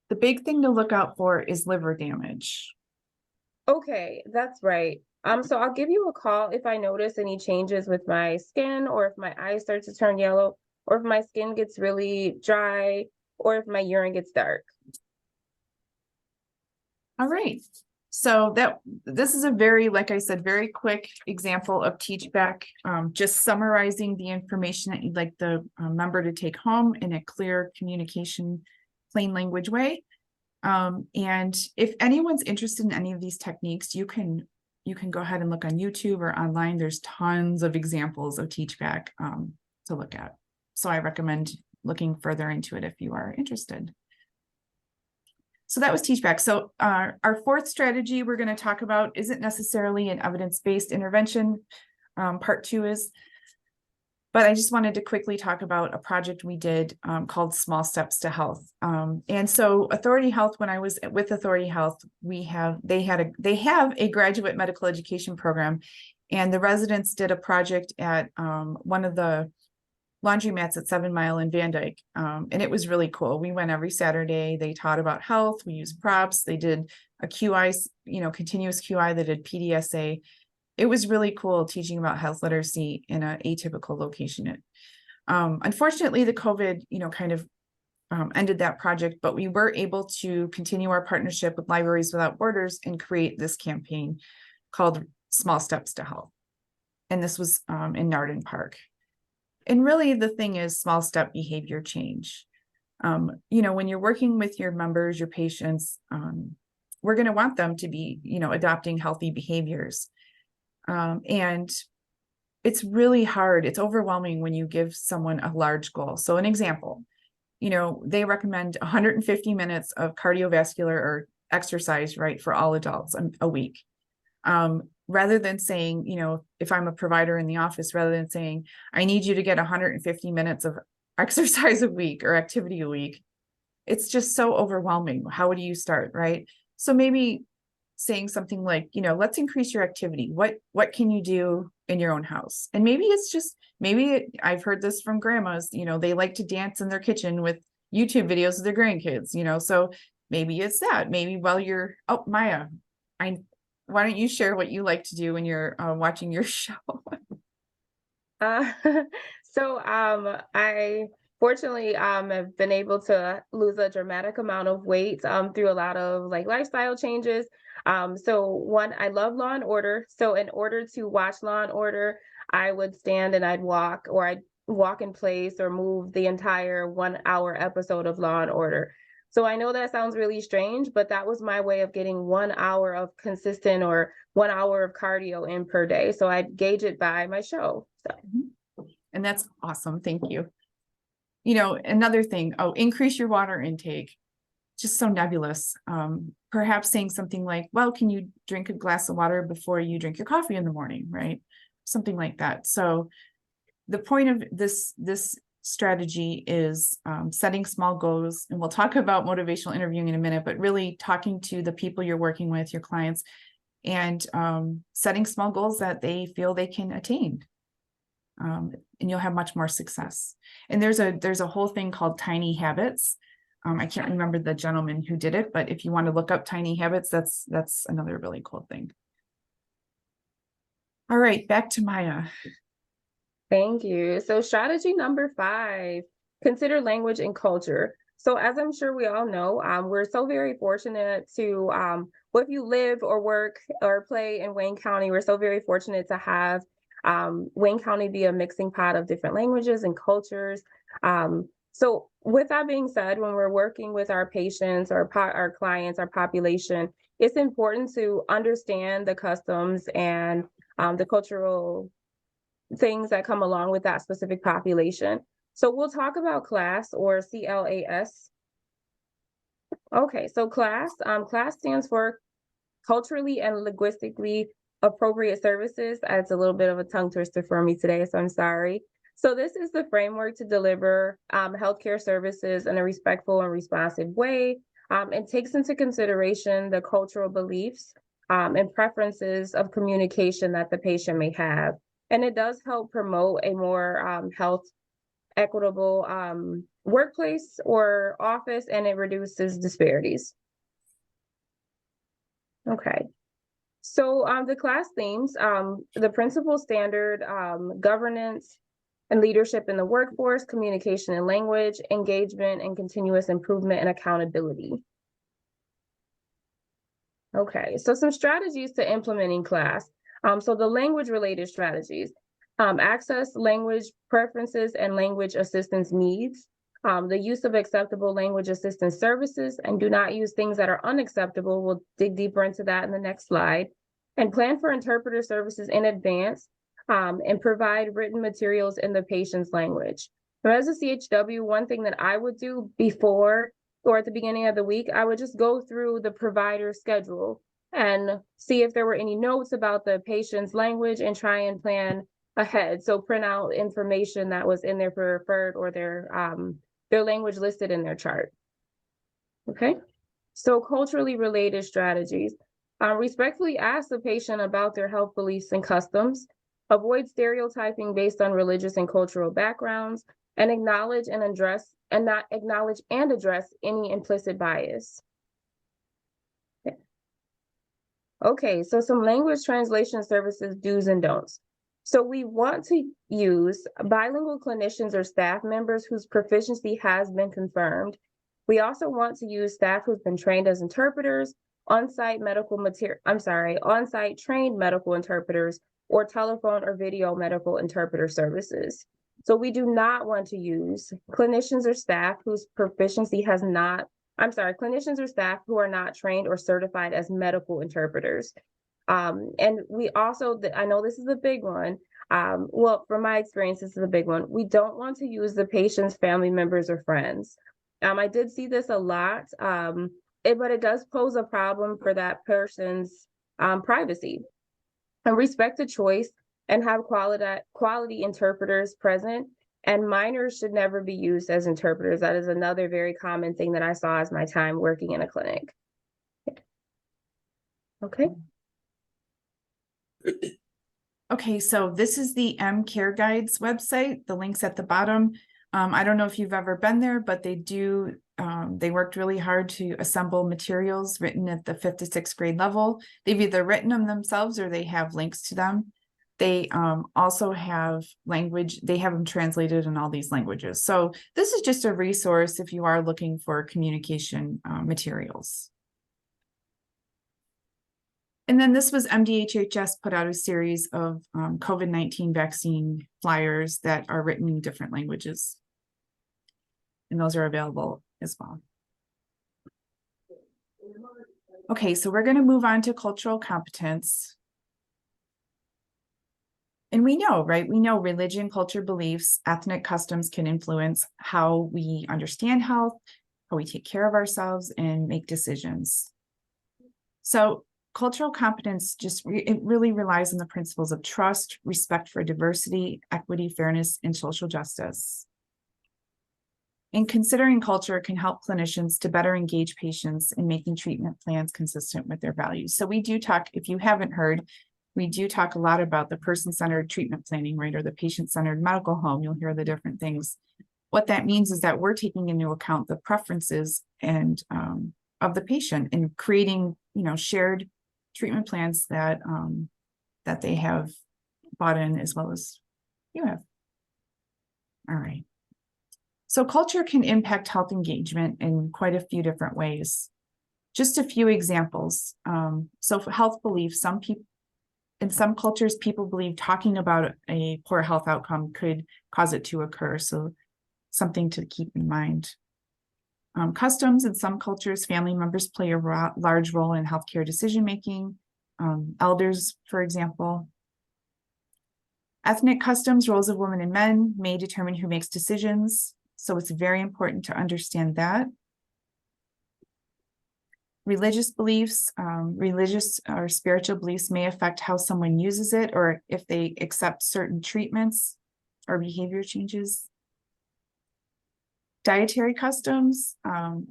The big thing to look out for is liver damage. Okay, that's right. So I'll give you a call if I notice any changes with my skin, or if my eyes start to turn yellow, or if my skin gets really dry, or if my urine gets dark. All right. So this is a very, like I said, very quick example of TeachBack, just summarizing the information that you'd like the member to take home in a clear communication, plain language way. And if anyone's interested in any of these techniques, you can go ahead and look on YouTube or online. There's tons of examples of TeachBack to look at. So I recommend looking further into it if you are interested. So that was teach back. So our fourth strategy we're going to talk about isn't necessarily an evidence-based intervention. Part 2 is, but I just wanted to quickly talk about a project we did called Small Steps to Health. And so Authority Health, when I was with Authority Health, they have a graduate medical education program, and the residents did a project at one of the laundromats at 7 Mile in Van Dyke. And it was really cool. We went every Saturday. They taught about health. We used props. They did a QI, continuous QI. They did PDSA. It was really cool teaching about health literacy in an atypical location. Unfortunately, the COVID, kind of ended that project, but we were able to continue our partnership with Libraries Without Borders and create this campaign called Small Steps to Health. And this was in Narden Park. And really the thing is small step behavior change. When you're working with your members, your patients, we're going to want them to be, adopting healthy behaviors. And it's really hard. It's overwhelming when you give someone a large goal. So an example, they recommend 150 minutes of cardiovascular or exercise, right, for all adults a week. Rather than saying, if I'm a provider in the office, rather than saying, I need you to get 150 minutes of exercise a week or activity a week, it's just so overwhelming. How do you start, right? So maybe saying something like, let's increase your activity. What can you do in your own house? And maybe I've heard this from grandmas, they like to dance in their kitchen with YouTube videos of their grandkids, so maybe it's that. Maybe while you're, Maya, why don't you share what you like to do when you're watching your show? I fortunately have been able to lose a dramatic amount of weight through a lot of lifestyle changes. One, I love Law and Order. So in order to watch Law and Order, I would stand and I'd walk, or I'd walk in place or move the entire 1 hour episode of Law and Order. So I know that sounds really strange, but that was my way of getting 1 hour of consistent or 1 hour of cardio in per day. So I'd gauge it by my show. So. And that's awesome. Thank you. Another thing, increase your water intake. Just so nebulous. Perhaps saying something like, well, can you drink a glass of water before you drink your coffee in the morning, right? Something like that. So the point of this strategy is setting small goals, and we'll talk about motivational interviewing in a minute, but really talking to the people you're working with, your clients, and setting small goals that they feel they can attain. And you'll have much more success. And there's a whole thing called Tiny Habits. I can't remember the gentleman who did it, but if you want to look up Tiny Habits, that's another really cool thing. All right, back to Maya. Thank you. So strategy number 5, consider language and culture. So as I'm sure we all know, we're so very fortunate to, if you live or work or play in Wayne County, we're so very fortunate to have Wayne County be a mixing pot of different languages and cultures. So with that being said, when we're working with our patients or our clients, our population, it's important to understand the customs and the cultural things that come along with that specific population. So we'll talk about CLAS, or CLAS. Okay, so CLAS stands for Culturally and Linguistically Appropriate Services. It's a little bit of a tongue twister for me today, so I'm sorry. So this is the framework to deliver healthcare services in a respectful and responsive way. It takes into consideration the cultural beliefs and preferences of communication that the patient may have. And it does help promote a more health equitable workplace or office, and it reduces disparities. Okay. So the CLAS themes, the principal standard, governance and leadership in the workforce, communication and language, engagement and continuous improvement, and accountability. Okay, so some strategies to implementing CLAS. So the language related strategies, access language preferences and language assistance needs, the use of acceptable language assistance services, and do not use things that are unacceptable. We'll dig deeper into that in the next slide. And plan for interpreter services in advance, and provide written materials in the patient's language. Now, as a CHW, one thing that I would do before or at the beginning of the week, I would just go through the provider schedule and see if there were any notes about the patient's language and try and plan ahead. So print out information that was in their preferred or their language listed in their chart. Okay, so culturally related strategies. Respectfully ask the patient about their health beliefs and customs. Avoid stereotyping based on religious and cultural backgrounds, and acknowledge and address any implicit bias. Okay, so some language translation services do's and don'ts. So we want to use bilingual clinicians or staff members whose proficiency has been confirmed. We also want to use staff who've been trained as interpreters, on-site trained medical interpreters, or telephone or video medical interpreter services. So we do not want to use clinicians or staff whose proficiency has not, clinicians or staff who are not trained or certified as medical interpreters. And we also, I know this is a big one. Well, from my experience, this is a big one. We don't want to use the patient's family members or friends. I did see this a lot, but it does pose a problem for that person's privacy. And respect the choice and have quality interpreters present. And minors should never be used as interpreters. That is another very common thing that I saw as my time working in a clinic. Okay. Okay, so this is the Care Guides website. The link's at the bottom. I don't know if you've ever been there, but they worked really hard to assemble materials written at the 5th to 6th grade level. They've either written them themselves or they have links to them. They also have language, they have them translated in all these languages. So this is just a resource if you are looking for communication materials. And then this was MDHHS put out a series of COVID-19 vaccine flyers that are written in different languages. And those are available as well. Okay, so we're going to move on to cultural competence. And we know, right? We know religion, culture, beliefs, ethnic customs can influence how we understand health, how we take care of ourselves, and make decisions. So cultural competence it really relies on the principles of trust, respect for diversity, equity, fairness, and social justice. And considering culture can help clinicians to better engage patients in making treatment plans consistent with their values. So we do talk, if you haven't heard, we do talk a lot about the person-centered treatment planning, right? Or the patient-centered medical home. You'll hear the different things. What that means is that we're taking into account the preferences and of the patient and creating, shared treatment plans that that they have bought in as well as you have. All right. So culture can impact health engagement in quite a few different ways. Just a few examples. So for health beliefs, in some cultures, people believe talking about a poor health outcome could cause it to occur. So something to keep in mind. Customs, in some cultures, family members play a large role in healthcare decision-making. Elders, for example. Ethnic customs, roles of women and men may determine who makes decisions. So it's very important to understand that. Religious beliefs, religious or spiritual beliefs may affect how someone uses it or if they accept certain treatments or behavior changes. Dietary customs,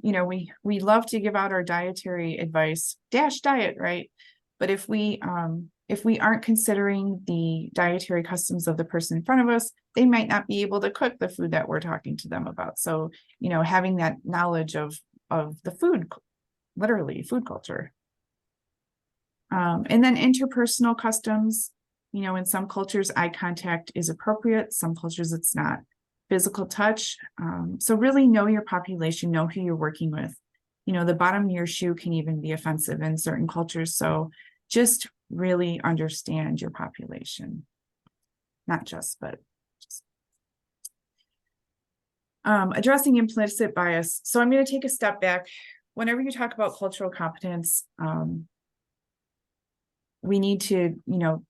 we love to give out our dietary advice, diet, right? But if we aren't considering the dietary customs of the person in front of us, they might not be able to cook the food that we're talking to them about. So, having that knowledge of the food, literally food culture. And then interpersonal customs, in some cultures, eye contact is appropriate. Some cultures it's not. Physical touch. So really know your population, know who you're working with. The bottom of your shoe can even be offensive in certain cultures. So just really understand your population. Not just, but just. Addressing implicit bias. So I'm going to take a step back. Whenever you talk about cultural competence, we need to,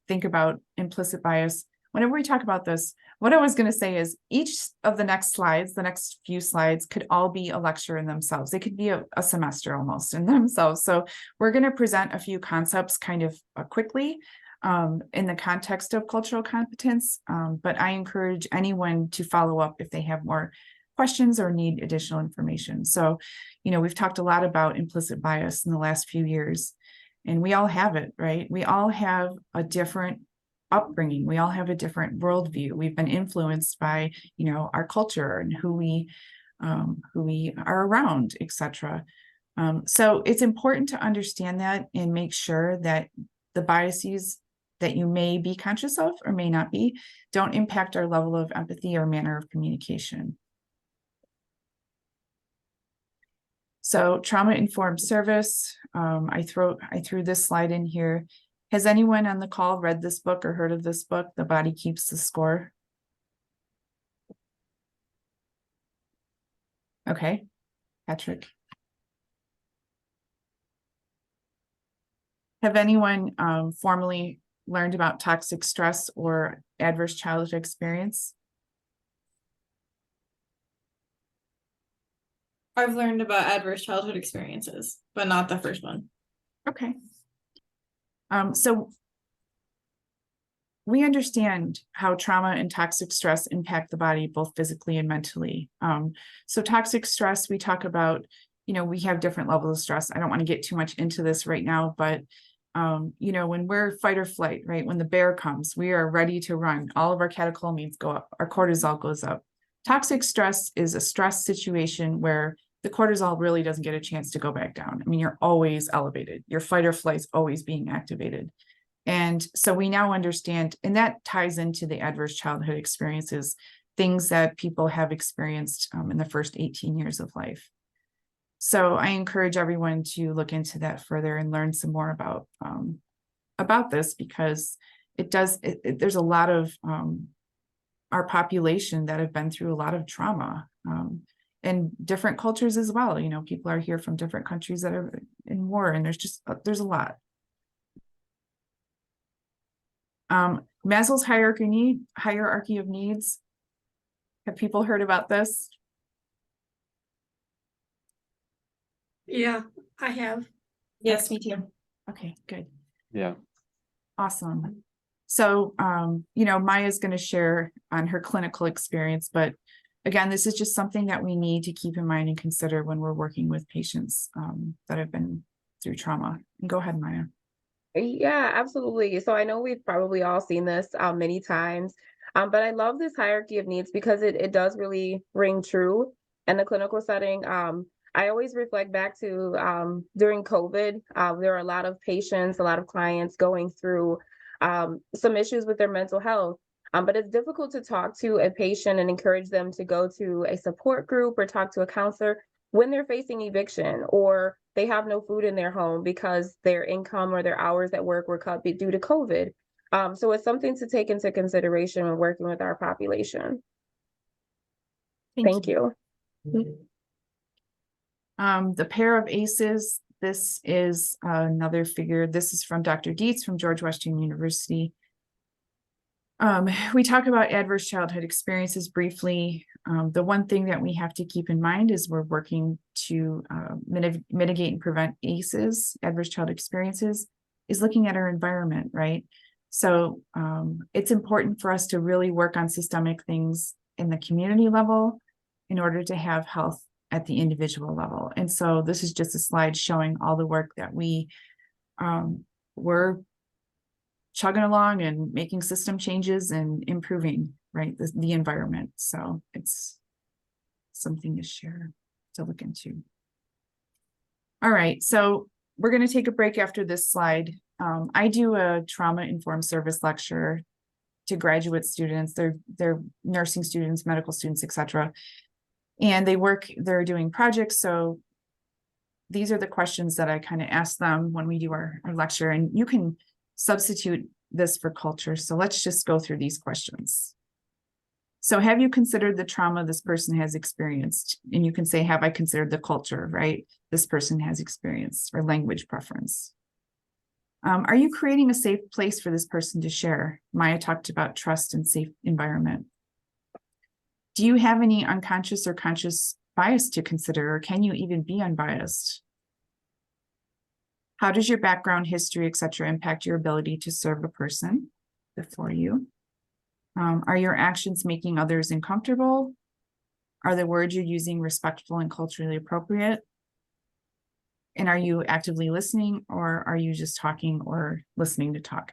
think about implicit bias. whenever we talk about this, what I was going to say is each of the next slides, the next few slides could all be a lecture in themselves. They could be a semester almost in themselves. So we're going to present a few concepts kind of quickly in the context of cultural competence, but I encourage anyone to follow up if they have more questions or need additional information. So, we've talked a lot about implicit bias in the last few years, and we all have it, right? We all have a different upbringing. We all have a different worldview. We've been influenced by, our culture and who we are around, etc. So it's important to understand that and make sure that the biases that you may be conscious of or may not be don't impact our level of empathy or manner of communication. So trauma-informed service, I threw this slide in here. Has anyone on the call read this book or heard of this book, The Body Keeps the Score? Okay, Patrick. Have anyone formally learned about toxic stress or adverse childhood experience? I've learned about adverse childhood experiences, but not the first one. Okay. So we understand how trauma and toxic stress impact the body, both physically and mentally. So toxic stress, we talk about, we have different levels of stress. I don't want to get too much into this right now, but when we're fight or flight, right? When the bear comes, we are ready to run. All of our catecholamines go up, our cortisol goes up. Toxic stress is a stress situation where the cortisol really doesn't get a chance to go back down. I mean, you're always elevated. Your fight or flight is always being activated. And so we now understand, and that ties into the adverse childhood experiences, things that people have experienced in the first 18 years of life. So I encourage everyone to look into that further and learn some more about this, because there's a lot of our population that have been through a lot of trauma, and different cultures as well. People are here from different countries that are in war, and there's a lot. Maslow's hierarchy of needs. Have people heard about this? Yeah, I have. Yes, me too. Okay, good. Yeah. Awesome. So, Maya's going to share on her clinical experience, but again, this is just something that we need to keep in mind and consider when we're working with patients that have been through trauma. And go ahead, Maya. Yeah, absolutely. So I know we've probably all seen this many times, but I love this hierarchy of needs because it does really ring true in the clinical setting. I always reflect back to during COVID, there are a lot of patients, a lot of clients going through some issues with their mental health. But it's difficult to talk to a patient and encourage them to go to a support group or talk to a counselor when they're facing eviction or they have no food in their home because their income or their hours at work were cut due to COVID. So it's something to take into consideration when working with our population. Thank you. The pair of ACEs, this is another figure. This is from Dr. Dietz from George Washington University. We talk about adverse childhood experiences briefly. The one thing that we have to keep in mind is we're working to mitigate and prevent ACEs, adverse childhood experiences, is looking at our environment, right? So it's important for us to really work on systemic things in the community level in order to have health at the individual level. And so this is just a slide showing all the work that we were chugging along and making system changes and improving, right, the environment. So it's something to share, to look into. All right, so we're going to take a break after this slide. I do a trauma-informed service lecture to graduate students. They're nursing students, medical students, etc. And they're doing projects. So these are the questions that I kind of ask them when we do our lecture, and you can substitute this for culture. So let's just go through these questions. So have you considered the trauma this person has experienced? And you can say, have I considered the culture, right? This person has experienced, or language preference. Are you creating a safe place for this person to share? Maya talked about trust and safe environment. Do you have any unconscious or conscious bias to consider, or can you even be unbiased? How does your background, history, etc., impact your ability to serve a person before you? Are your actions making others uncomfortable? Are the words you're using respectful and culturally appropriate? And are you actively listening, or are you just talking or listening to talk?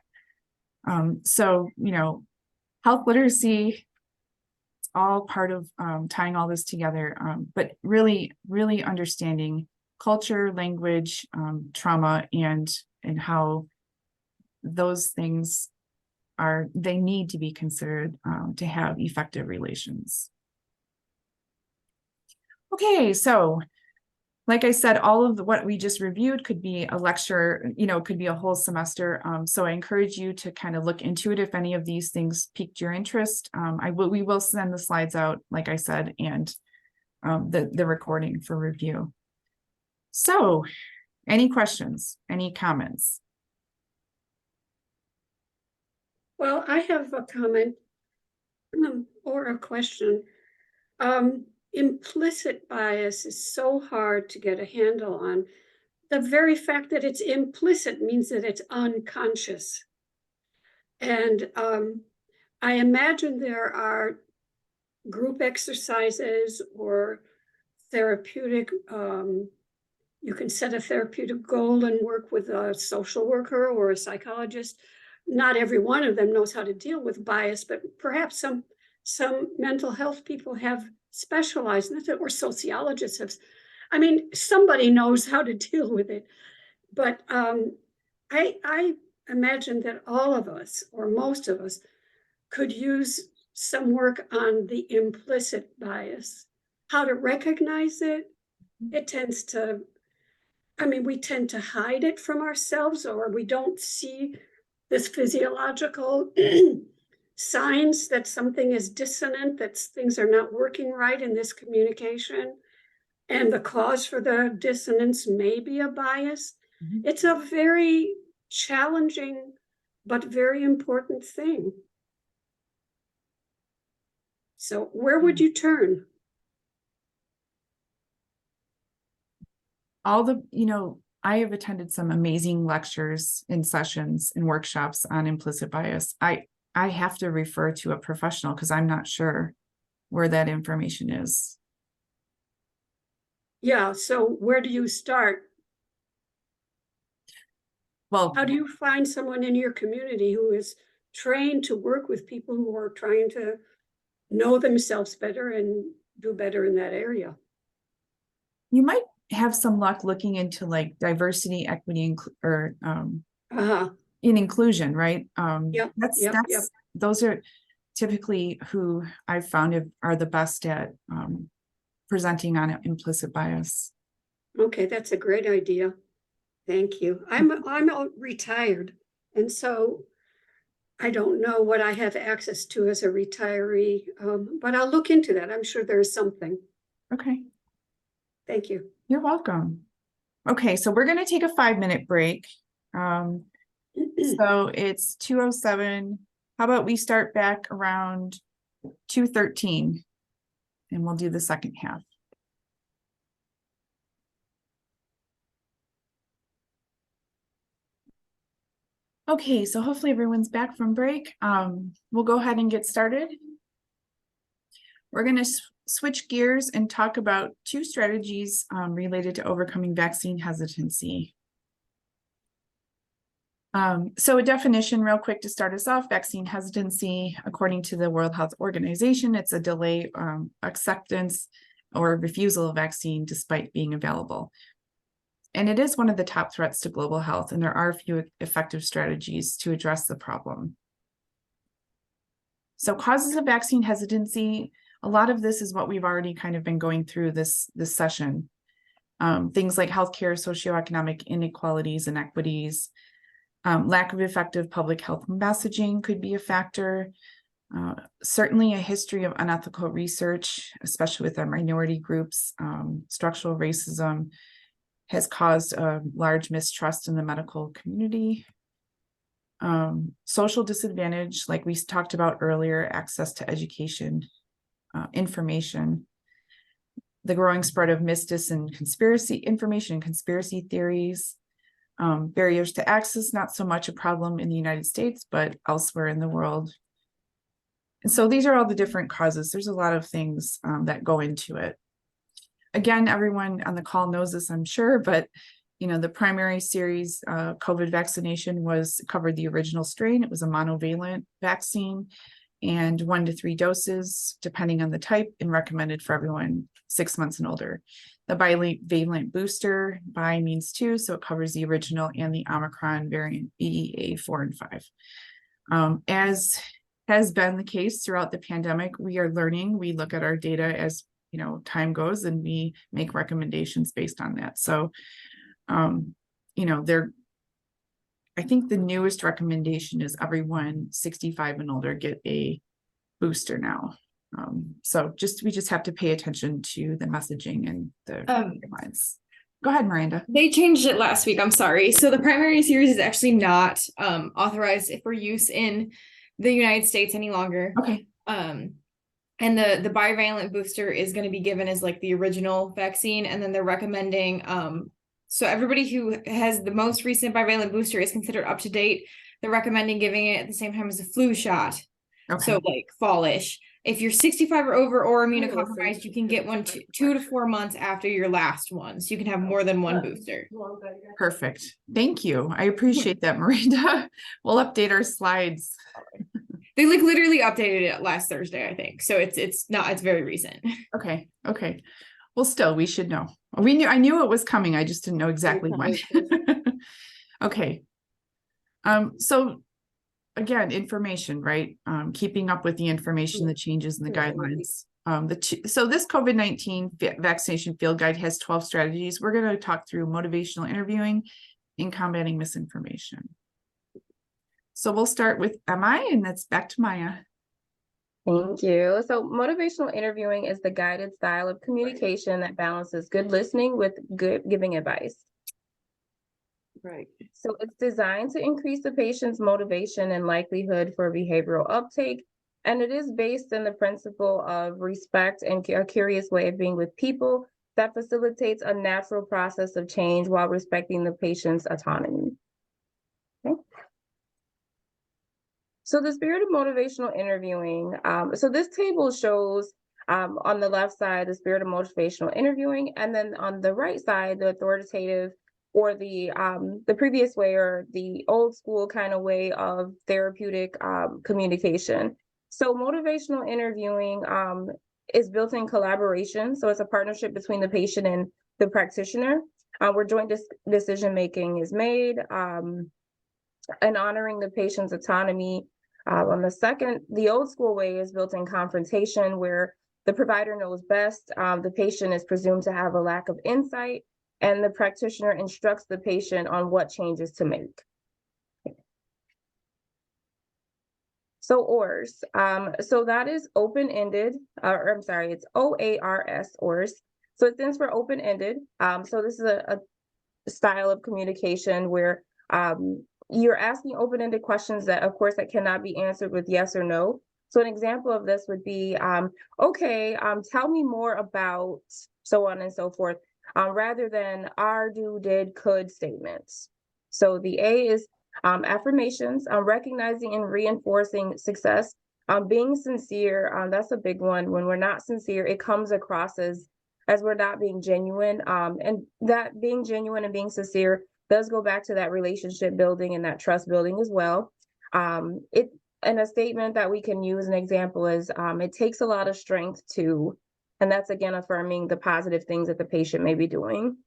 So, health literacy, it's all part of tying all this together, but really, really understanding culture, language, trauma, and how those things they need to be considered to have effective relations. Okay, so like I said, all of what we just reviewed could be a lecture, could be a whole semester. So I encourage you to kind of look into it if any of these things piqued your interest. We will send the slides out, like I said, and the recording for review. So, any questions, any comments? Well, I have a comment or a question. Implicit bias is so hard to get a handle on. The very fact that it's implicit means that it's unconscious. And I imagine there are group exercises or therapeutic, you can set a therapeutic goal and work with a social worker or a psychologist. Not every one of them knows how to deal with bias, but perhaps some mental health people have specialized in it, or sociologists have. I mean, somebody knows how to deal with it. But I imagine that all of us, or most of us, could use some work on the implicit bias, how to recognize it. It tends to, we tend to hide it from ourselves, or we don't see this physiological signs that something is dissonant, that things are not working right in this communication. And the cause for the dissonance may be a bias. Mm-hmm. It's a very challenging, but very important thing. So where would you turn? I have attended some amazing lectures and sessions and workshops on implicit bias. I have to refer to a professional because I'm not sure where that information is. Yeah, so where do you start? Well, how do you find someone in your community who is trained to work with people who are trying to know themselves better and do better in that area? You might have some luck looking into like diversity, equity, or in inclusion, right? Yep. Those are typically who I've found are the best at presenting on implicit bias. Okay, that's a great idea. Thank you. I'm retired, and so I don't know what I have access to as a retiree, but I'll look into that. I'm sure there's something. Okay. Thank you. You're welcome. Okay, so we're going to take a 5-minute break. So it's 2:07. How about we start back around 2:13 and we'll do the second half. Okay, so hopefully everyone's back from break. We'll go ahead and get started. We're going to switch gears and talk about 2 strategies related to overcoming vaccine hesitancy. So a definition real quick to start us off: vaccine hesitancy, according to the World Health Organization, it's a delay, acceptance, or refusal of vaccine despite being available. And it is one of the top threats to global health, and there are a few effective strategies to address the problem. So causes of vaccine hesitancy, a lot of this is what we've already kind of been going through this session. Things like healthcare, socioeconomic inequalities, inequities, lack of effective public health messaging could be a factor. Certainly a history of unethical research, especially with our minority groups. Structural racism has caused a large mistrust in the medical community. Social disadvantage, like we talked about earlier, access to education, information, the growing spread of misdis and conspiracy information, conspiracy theories, barriers to access, not so much a problem in the United States, but elsewhere in the world. And so these are all the different causes. There's a lot of things that go into it. Again, everyone on the call knows this, I'm sure, but the primary series COVID vaccination covered the original strain. It was a monovalent vaccine and 1 to 3 doses, depending on the type, and recommended for everyone 6 months and older. The bivalent booster, bi means 2, so it covers the original and the Omicron variant BA4 and 5. As has been the case throughout the pandemic, we are learning. We look at our data as time goes, and we make recommendations based on that. So, I think the newest recommendation is everyone 65 and older get a booster now. So we just have to pay attention to the messaging and the guidelines. Go ahead, Miranda. They changed it last week. I'm sorry. So the primary series is actually not authorized for use in the United States any longer. Okay. And the bivalent booster is going to be given as like the original vaccine, and then they're recommending so everybody who has the most recent bivalent booster is considered up to date. They're recommending giving it at the same time as a flu shot. Okay. So like fallish. If you're 65 or over or immunocompromised, you can get one 2 to 4 months after your last one. So you can have more than one booster. Perfect. Thank you. I appreciate that, Miranda. We'll update our slides. They like literally updated it last Thursday, I think. So it's very recent. Okay. Well, still, we should know. I knew it was coming. I just didn't know exactly when. Okay. So again, information, right? Keeping up with the information, the changes in the guidelines. So this COVID-19 vaccination field guide has 12 strategies. We're going to talk through motivational interviewing and combating misinformation. So we'll start with MI, and that's back to Maya. Thank you. So motivational interviewing is the guided style of communication that balances good listening with good giving advice. Right. So it's designed to increase the patient's motivation and likelihood for behavioral uptake. And it is based on the principle of respect and a curious way of being with people that facilitates a natural process of change while respecting the patient's autonomy. Okay. So the spirit of motivational interviewing. So this table shows on the left side, the spirit of motivational interviewing, and then on the right side, the authoritative or the previous way or the old school kind of way of therapeutic communication. So motivational interviewing is built in collaboration. So it's a partnership between the patient and the practitioner where joint decision making is made and honoring the patient's autonomy. On the old school way is built in confrontation where the provider knows best, the patient is presumed to have a lack of insight, and the practitioner instructs the patient on what changes to make. So OARS, so that is open-ended, it's OARS, OARS. So it stands for open-ended. So this is a style of communication where you're asking open-ended questions that, of course, that cannot be answered with yes or no. So an example of this would be, tell me more about so on and so forth, rather than are, do, did, could statements. So the A is affirmations, recognizing and reinforcing success, being sincere. That's a big one. When we're not sincere, it comes across as we're not being genuine. And that being genuine and being sincere does go back to that relationship building and that trust building as well. And a statement that we can use, an example is, it takes a lot of strength to, and that's again affirming the positive things that the patient may be doing.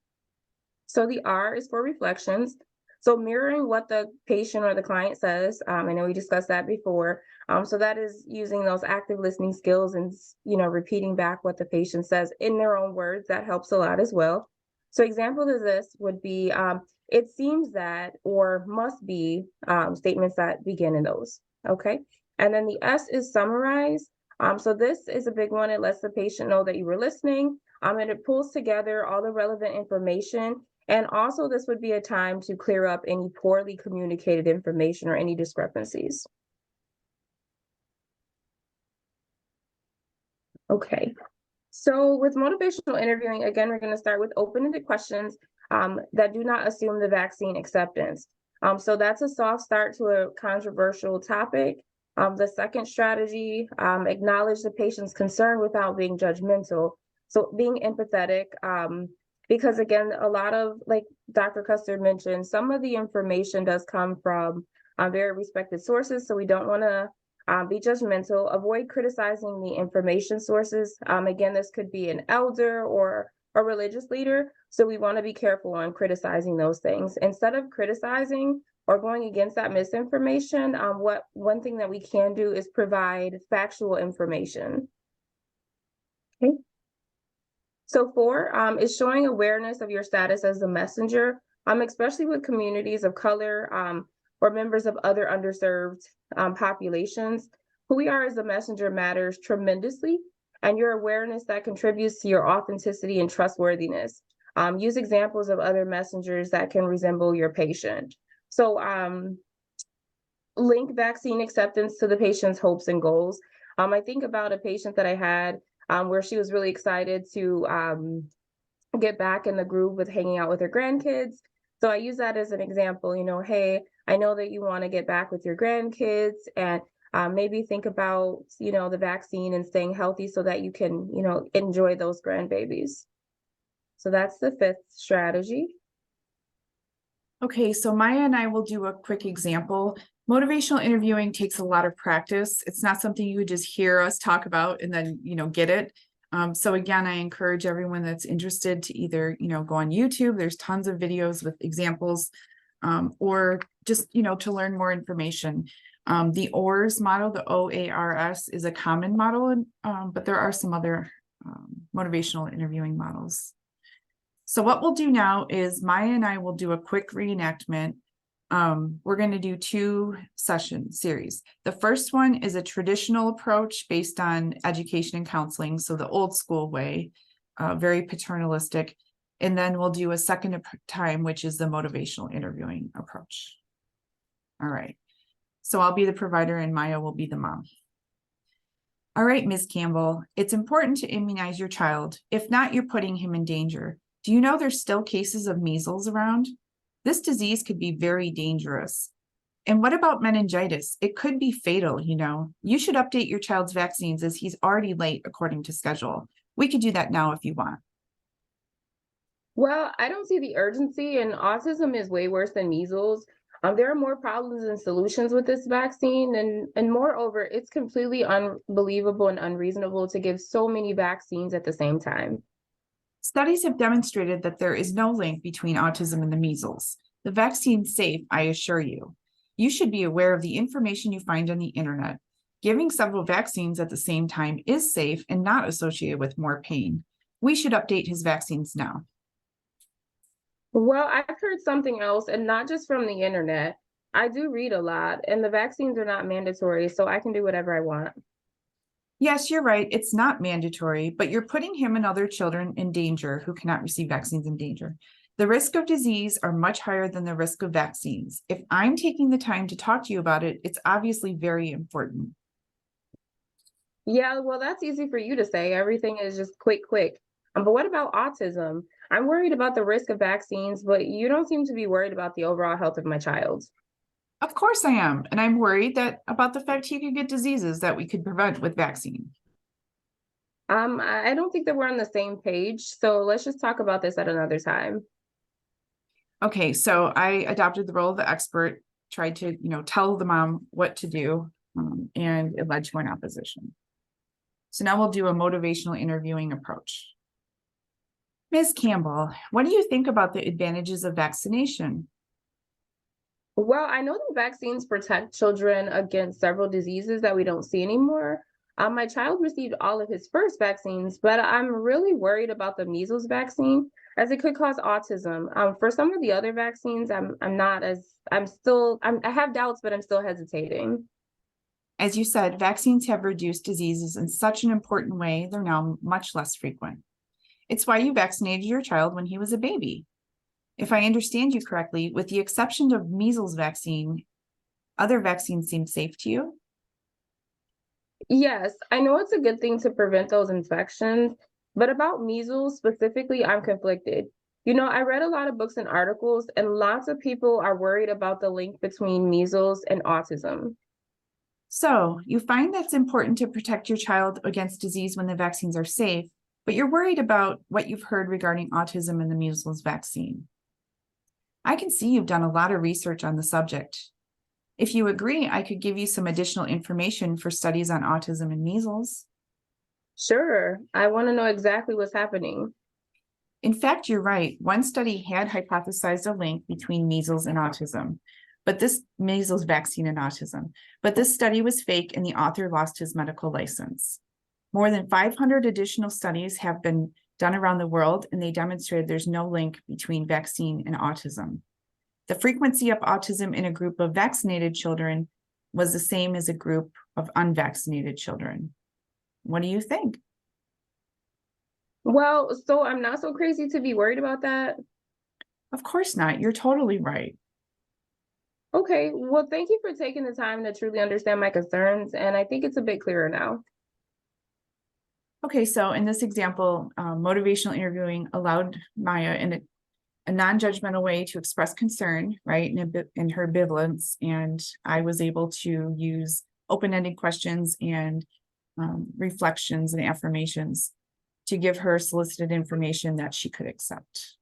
So the R is for reflections. So mirroring what the patient or the client says. I know we discussed that before. So that is using those active listening skills and, repeating back what the patient says in their own words. That helps a lot as well. So example of this would be, it seems that, or must be, statements that begin in those. Okay. And then the S is summarize. So this is a big one. It lets the patient know that you were listening, and it pulls together all the relevant information And also this would be a time to clear up any poorly communicated information or any discrepancies. Okay, so with motivational interviewing, again, we're going to start with open-ended questions that do not assume the vaccine acceptance. So that's a soft start to a controversial topic. The second strategy, acknowledge the patient's concern without being judgmental. So being empathetic, because again, a lot of, like Dr. Custer mentioned, some of the information does come from very respected sources. So we don't want to be judgmental, avoid criticizing the information sources. Again, this could be an elder or a religious leader. So we want to be careful on criticizing those things. Instead of criticizing or going against that misinformation, one thing that we can do is provide factual information. Okay. So 4 is showing awareness of your status as a messenger, especially with communities of color or members of other underserved populations. Who we are as a messenger matters tremendously, and your awareness that contributes to your authenticity and trustworthiness. Use examples of other messengers that can resemble your patient. So link vaccine acceptance to the patient's hopes and goals. I think about a patient that I had where she was really excited to get back in the groove with hanging out with her grandkids. So I use that as an example, hey, I know that you want to get back with your grandkids, and maybe think about, the vaccine and staying healthy so that you can, enjoy those grandbabies. So that's the 5th strategy. Okay, so Maya and I will do a quick example. Motivational interviewing takes a lot of practice. It's not something you would just hear us talk about and then, get it. So again, I encourage everyone that's interested to either, go on YouTube. There's tons of videos with examples, or just, to learn more information. The OARS model, the OARS, is a common model, but there are some other motivational interviewing models. So what we'll do now is Maya and I will do a quick reenactment. We're going to do 2 session series. The first one is a traditional approach based on education and counseling, so the old school way, very paternalistic. And then we'll do a second time, which is the motivational interviewing approach. All right. So I'll be the provider and Maya will be the mom. All right, Ms. Campbell, it's important to immunize your child. If not, you're putting him in danger. Do you know there's still cases of measles around? This disease could be very dangerous. And what about meningitis? It could be fatal, You should update your child's vaccines as he's already late according to schedule. We could do that now if you want. Well, I don't see the urgency, and autism is way worse than measles. There are more problems than solutions with this vaccine, and moreover, it's completely unbelievable and unreasonable to give so many vaccines at the same time. Studies have demonstrated that there is no link between autism and the measles. The vaccine's safe, I assure you. You should be aware of the information you find on the internet. Giving several vaccines at the same time is safe and not associated with more pain. We should update his vaccines now. Well, I've heard something else, and not just from the internet. I do read a lot, and the vaccines are not mandatory, so I can do whatever I want. Yes, you're right. It's not mandatory, but you're putting him and other children in danger who cannot receive vaccines in danger. The risk of disease are much higher than the risk of vaccines. If I'm taking the time to talk to you about it, it's obviously very important. Yeah, well, that's easy for you to say. Everything is just quick. But what about autism? I'm worried about the risk of vaccines, but you don't seem to be worried about the overall health of my child. Of course I am, and I'm worried about the fact he could get diseases that we could prevent with vaccine. I don't think that we're on the same page, so let's just talk about this at another time. Okay, so I adopted the role of the expert, tried to, tell the mom what to do, and it led to an opposition. So now we'll do a motivational interviewing approach. Ms. Campbell, what do you think about the advantages of vaccination? Well, I know that vaccines protect children against several diseases that we don't see anymore. My child received all of his first vaccines, but I'm really worried about the measles vaccine as it could cause autism. For some of the other vaccines, I have doubts, but I'm still hesitating. As you said, vaccines have reduced diseases in such an important way, they're now much less frequent. It's why you vaccinated your child when he was a baby. If I understand you correctly, with the exception of measles vaccine, other vaccines seem safe to you? Yes, I know it's a good thing to prevent those infections, but about measles specifically, I'm conflicted. I read a lot of books and articles, and lots of people are worried about the link between measles and autism. So you find that's important to protect your child against disease when the vaccines are safe, but you're worried about what you've heard regarding autism and the measles vaccine. I can see you've done a lot of research on the subject. If you agree, I could give you some additional information for studies on autism and measles. Sure, I want to know exactly what's happening. In fact, you're right. One study had hypothesized a link between measles and autism, but this measles vaccine and autism, but this study was fake and the author lost his medical license. More than 500 additional studies have been done around the world, and they demonstrated there's no link between vaccine and autism. The frequency of autism in a group of vaccinated children was the same as a group of unvaccinated children. What do you think? Well, so I'm not so crazy to be worried about that. Of course not. You're totally right. Okay, well, thank you for taking the time to truly understand my concerns, and I think it's a bit clearer now. Okay, so in this example, motivational interviewing allowed Maya in a non-judgmental way to express concern, right, in her ambivalence, and I was able to use open-ended questions and reflections and affirmations to give her solicited information that she could accept.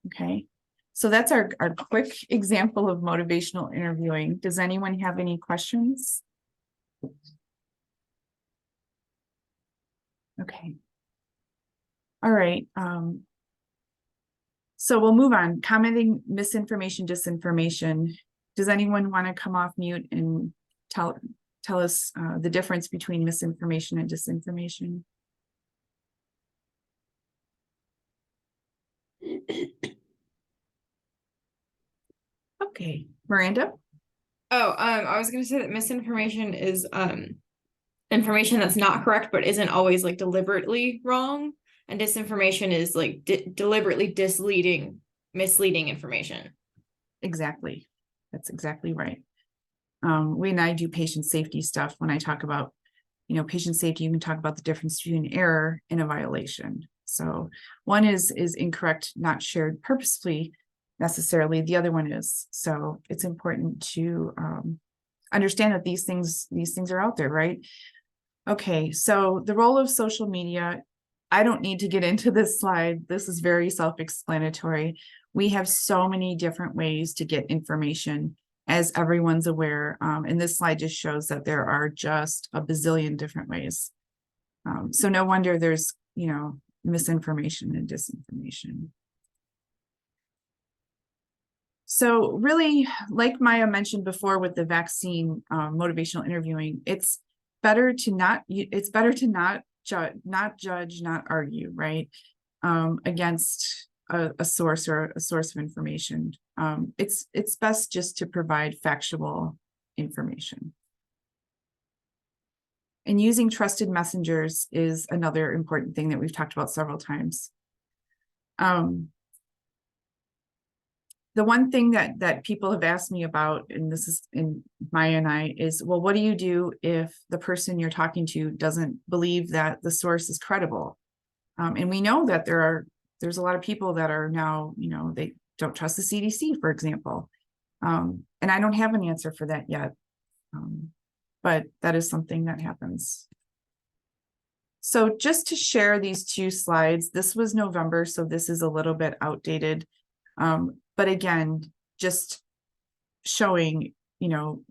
Okay, so that's our quick example of motivational interviewing. Does anyone have any questions? Okay. All right. So we'll move on. Commenting misinformation, disinformation. Does anyone want to come off mute and tell us the difference between misinformation and disinformation? Okay, Miranda? Oh, I was gonna say that misinformation is information that's not correct but isn't always like deliberately wrong, and disinformation is like deliberately misleading information. Exactly. That's exactly right. When I do patient safety stuff, when I talk about, patient safety, you can talk about the difference between error and a violation. So one is incorrect, not shared purposefully necessarily. The other one is. So it's important to understand that these things are out there, right? Okay, so the role of social media, I don't need to get into this slide. This is very self-explanatory. We have so many different ways to get information, as everyone's aware. And this slide just shows that there are just a bazillion different ways. So no wonder there's, misinformation and disinformation. So really, like Maya mentioned before with the vaccine motivational interviewing, it's better to not judge, not argue, right? Against a source or a source of information. It's best just to provide factual information. And using trusted messengers is another important thing that we've talked about several times. The one thing that people have asked me about, and this is in Maya and I, is, well, what do you do if the person you're talking to doesn't believe that the source is credible? And we know that there's a lot of people that are now, they don't trust the CDC, for example. And I don't have an answer for that yet. But that is something that happens. So just to share these two slides, this was November, so this is a little bit outdated. But again, just showing,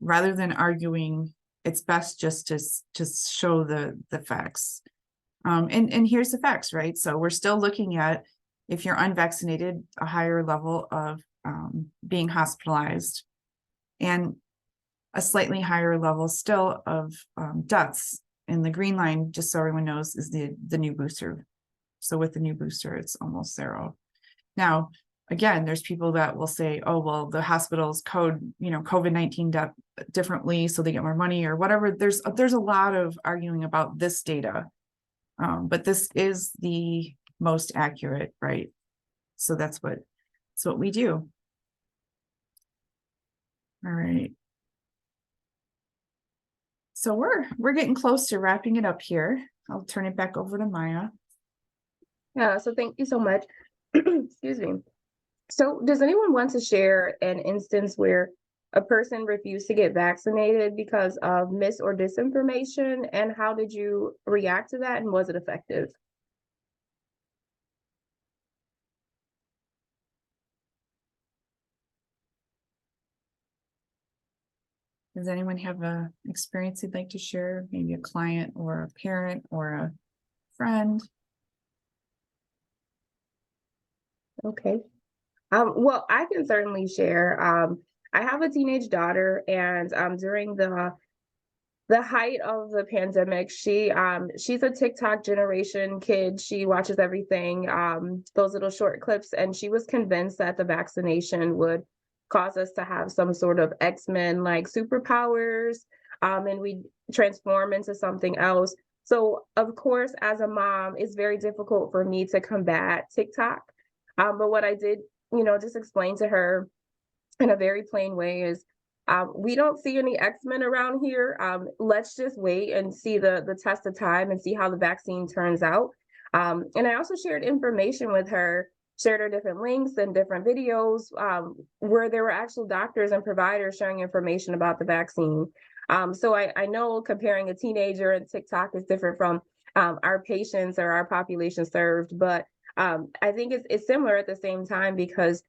rather than arguing, it's best just to show the facts. And here's the facts, right? So we're still looking at, if you're unvaccinated, a higher level of being hospitalized, and a slightly higher level still of deaths. And the green line, just so everyone knows, is the new booster. So with the new booster, it's almost zero. Now, again, there's people that will say, oh, well, the hospitals code, COVID-19 death differently, so they get more money or whatever. There's a lot of arguing about this data, but this is the most accurate, right? So that's what we do. All right. So we're getting close to wrapping it up here. I'll turn it back over to Maya. Yeah, so thank you so much. Excuse me. So does anyone want to share an instance where a person refused to get vaccinated because of mis or disinformation? And how did you react to that? And was it effective? Does anyone have a experience they'd like to share? Maybe a client or a parent or a friend? Okay. Well, I can certainly share. I have a teenage daughter, and during the height of the pandemic, she's a TikTok generation kid. She watches everything, those little short clips, and she was convinced that the vaccination would cause us to have some sort of X-Men like superpowers, and we transform into something else. So of course, as a mom, it's very difficult for me to combat TikTok. But what I did, just explain to her in a very plain way is we don't see any X-Men around here. Let's just wait and see the test of time and see how the vaccine turns out. And I also shared information with her, shared her different links and different videos where there were actual doctors and providers sharing information about the vaccine. So I know comparing a teenager and TikTok is different from our patients or our population served, but I think it's similar at the same time because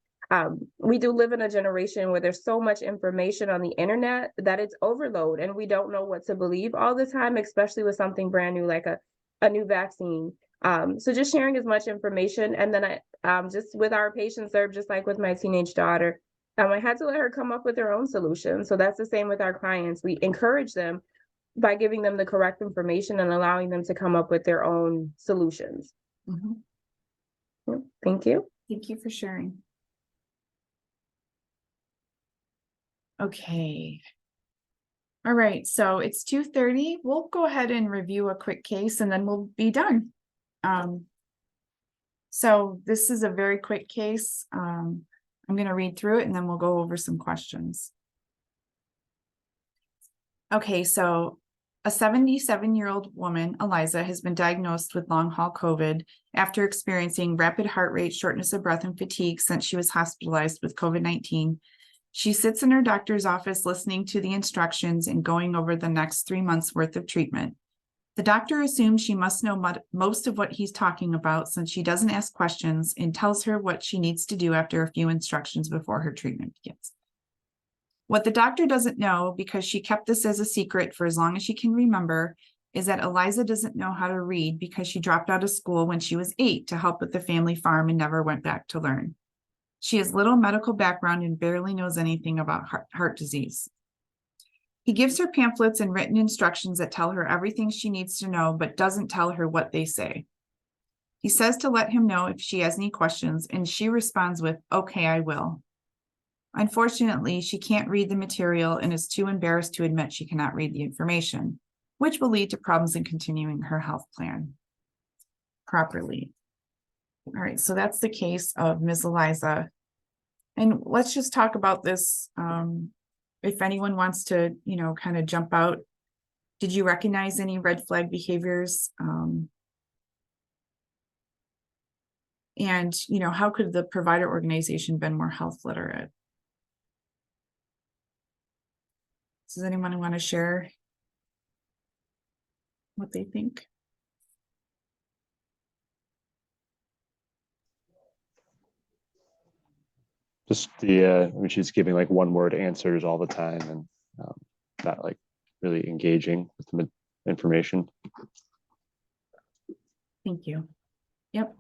we do live in a generation where there's so much information on the internet that it's overload and we don't know what to believe all the time, especially with something brand new like a new vaccine. So just sharing as much information. And then I just with our patients served, just like with my teenage daughter, I had to let her come up with her own solution. So that's the same with our clients. We encourage them by giving them the correct information and allowing them to come up with their own solutions. Mhm. Thank you. Thank you for sharing. Okay. All right, so it's 2:30. We'll go ahead and review a quick case and then we'll be done. So this is a very quick case. I'm going to read through it and then we'll go over some questions. Okay, so a 77-year-old woman, Eliza, has been diagnosed with long-haul COVID after experiencing rapid heart rate, shortness of breath, and fatigue since she was hospitalized with COVID-19. She sits in her doctor's office listening to the instructions and going over the next 3 months worth of treatment. The doctor assumes she must know most of what he's talking about since she doesn't ask questions and tells her what she needs to do after a few instructions before her treatment begins. What the doctor doesn't know, because she kept this as a secret for as long as she can remember, is that Eliza doesn't know how to read because she dropped out of school when she was 8 to help with the family farm and never went back to learn. She has little medical background and barely knows anything about heart disease. He gives her pamphlets and written instructions that tell her everything she needs to know, but doesn't tell her what they say. He says to let him know if she has any questions, and she responds with, "Okay, I will." Unfortunately, she can't read the material and is too embarrassed to admit she cannot read the information, which will lead to problems in continuing her health plan properly. All right, so that's the case of Ms. Eliza. And let's just talk about this. If anyone wants to, kind of jump out, did you recognize any red flag behaviors? And, how could the provider organization been more health literate? Does anyone want to share what they think? Just the when she's giving like one word answers all the time and not like really engaging with the information. Thank you. Yep.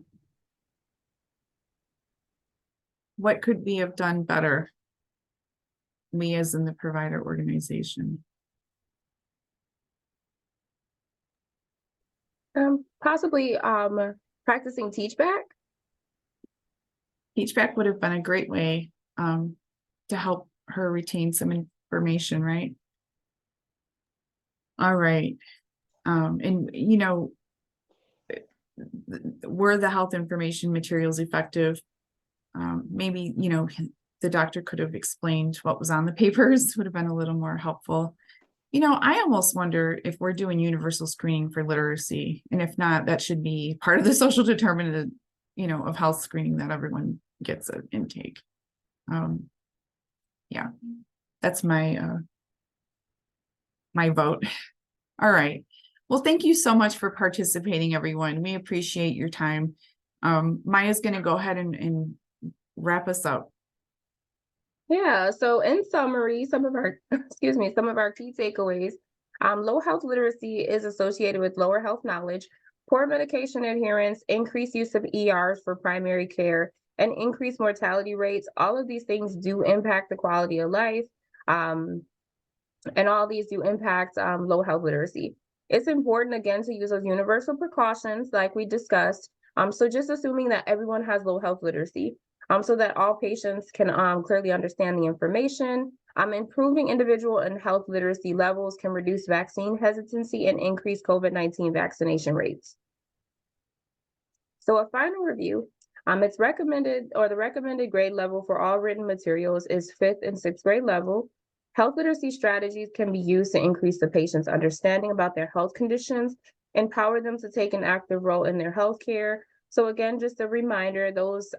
What could we have done better? We as in the provider organization. Possibly practicing teach back. Teach back would have been a great way to help her retain some information, right? All right. And were the health information materials effective? maybe, the doctor could have explained what was on the papers, would have been a little more helpful. I almost wonder if we're doing universal screening for literacy, and if not, that should be part of the social determinant, of health screening, that everyone gets an intake. Yeah, that's my my vote. All right. Well, thank you so much for participating, everyone. We appreciate your time. Maya's going to go ahead and wrap us up. Yeah, so in summary, some of our some of our key takeaways. Low health literacy is associated with lower health knowledge, poor medication adherence, increased use of ERs for primary care, and increased mortality rates. All of these things do impact the quality of life, and all these do impact low health literacy. It's important, again, to use those universal precautions like we discussed. So just assuming that everyone has low health literacy, so that all patients can clearly understand the information. Improving individual and health literacy levels can reduce vaccine hesitancy and increase COVID-19 vaccination rates. So a final review, it's recommended, or the recommended grade level for all written materials is 5th and 6th grade level. Health literacy strategies can be used to increase the patient's understanding about their health conditions, empower them to take an active role in their health care. So again, just a reminder, those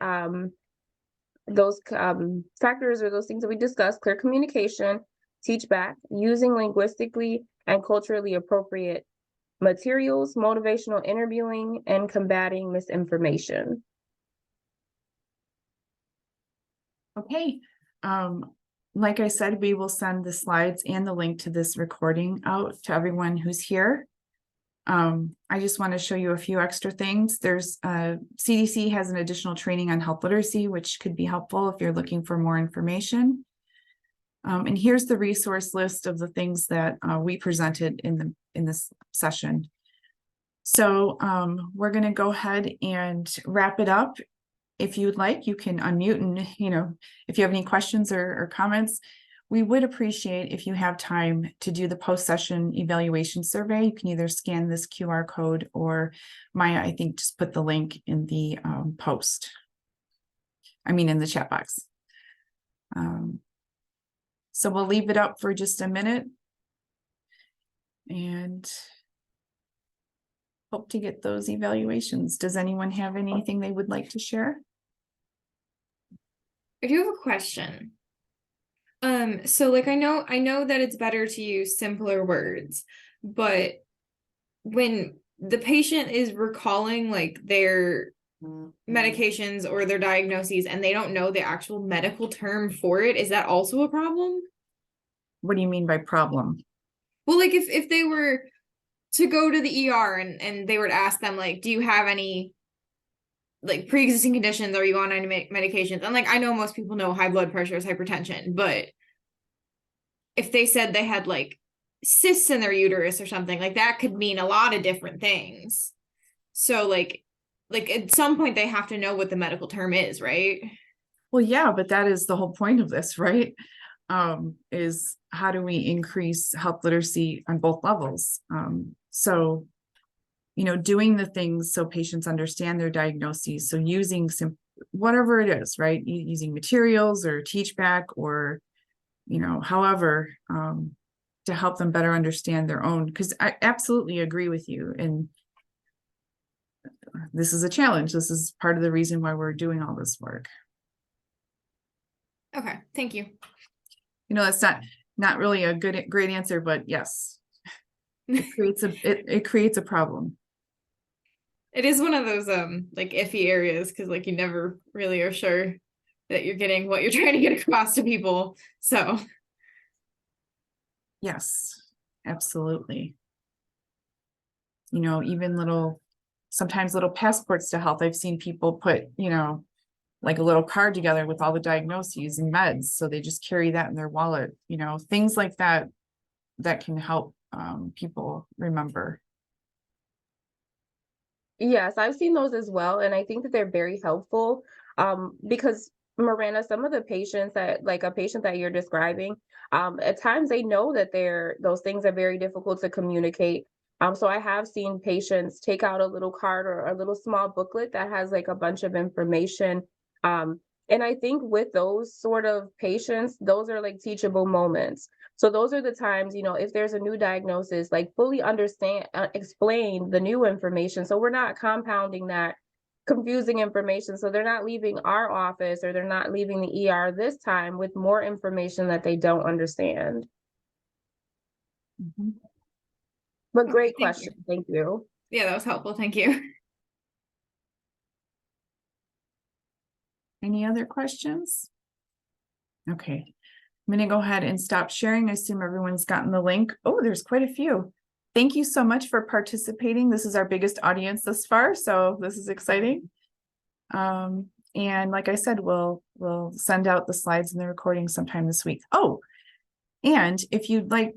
factors, or those things that we discussed: clear communication, teach back, using linguistically and culturally appropriate materials, motivational interviewing, and combating misinformation. Okay. Like I said, we will send the slides and the link to this recording out to everyone who's here. I just want to show you a few extra things. There's CDC has an additional training on health literacy, which could be helpful if you're looking for more information. And here's the resource list of the things that we presented in this session. So we're going to go ahead and wrap it up. If you would like, you can unmute, and if you have any questions or comments. We would appreciate if you have time to do the post-session evaluation survey. You can either scan this QR code, or Maya, I think, just put the link in the in the chat box. So we'll leave it up for just a minute and hope to get those evaluations. Does anyone have anything they would like to share? I do have a question. So like I know that it's better to use simpler words, but when the patient is recalling like their medications or their diagnoses and they don't know the actual medical term for it, is that also a problem? What do you mean by problem? Well, like if they were to go to the ER and they were to ask them, like, do you have any like pre-existing conditions? Are you on any medications? And like, I know most people know high blood pressure is hypertension, but if they said they had like cysts in their uterus or something, like that could mean a lot of different things. So like at some point they have to know what the medical term is, right? Well, yeah, but that is the whole point of this, right? Is how do we increase health literacy on both levels? So, doing the things so patients understand their diagnoses. So using whatever it is, right? Using materials or teach back, or, however, to help them better understand their own, because I absolutely agree with you. And this is a challenge. This is part of the reason why we're doing all this work. Okay, thank you. That's not really a great answer, but yes, it creates a problem. It is one of those like iffy areas, because like you never really are sure that you're getting what you're trying to get across to people. So yes, absolutely. Even sometimes little passports to health. I've seen people put, like a little card together with all the diagnoses and meds. So they just carry that in their wallet, things like that can help people remember. Yes, I've seen those as well. And I think that they're very helpful because, Miranda, some of the patients like a patient that you're describing, at times they know that those things are very difficult to communicate. So I have seen patients take out a little card or a little small booklet that has like a bunch of information And I think with those sort of patients, those are like teachable moments. So those are the times, if there's a new diagnosis, like fully understand, explain the new information. So we're not compounding that confusing information. So they're not leaving our office or they're not leaving the ER this time with more information that they don't understand. Mhm. But great Thank you. question. Thank you. Yeah, that was helpful. Thank you. Any other questions? Okay, I'm gonna go ahead and stop sharing. I assume everyone's gotten the link. Oh, there's quite a few. Thank you so much for participating. This is our biggest audience thus far, so this is exciting. And like I said, we'll send out the slides and the recording sometime this week. Oh, and if you'd like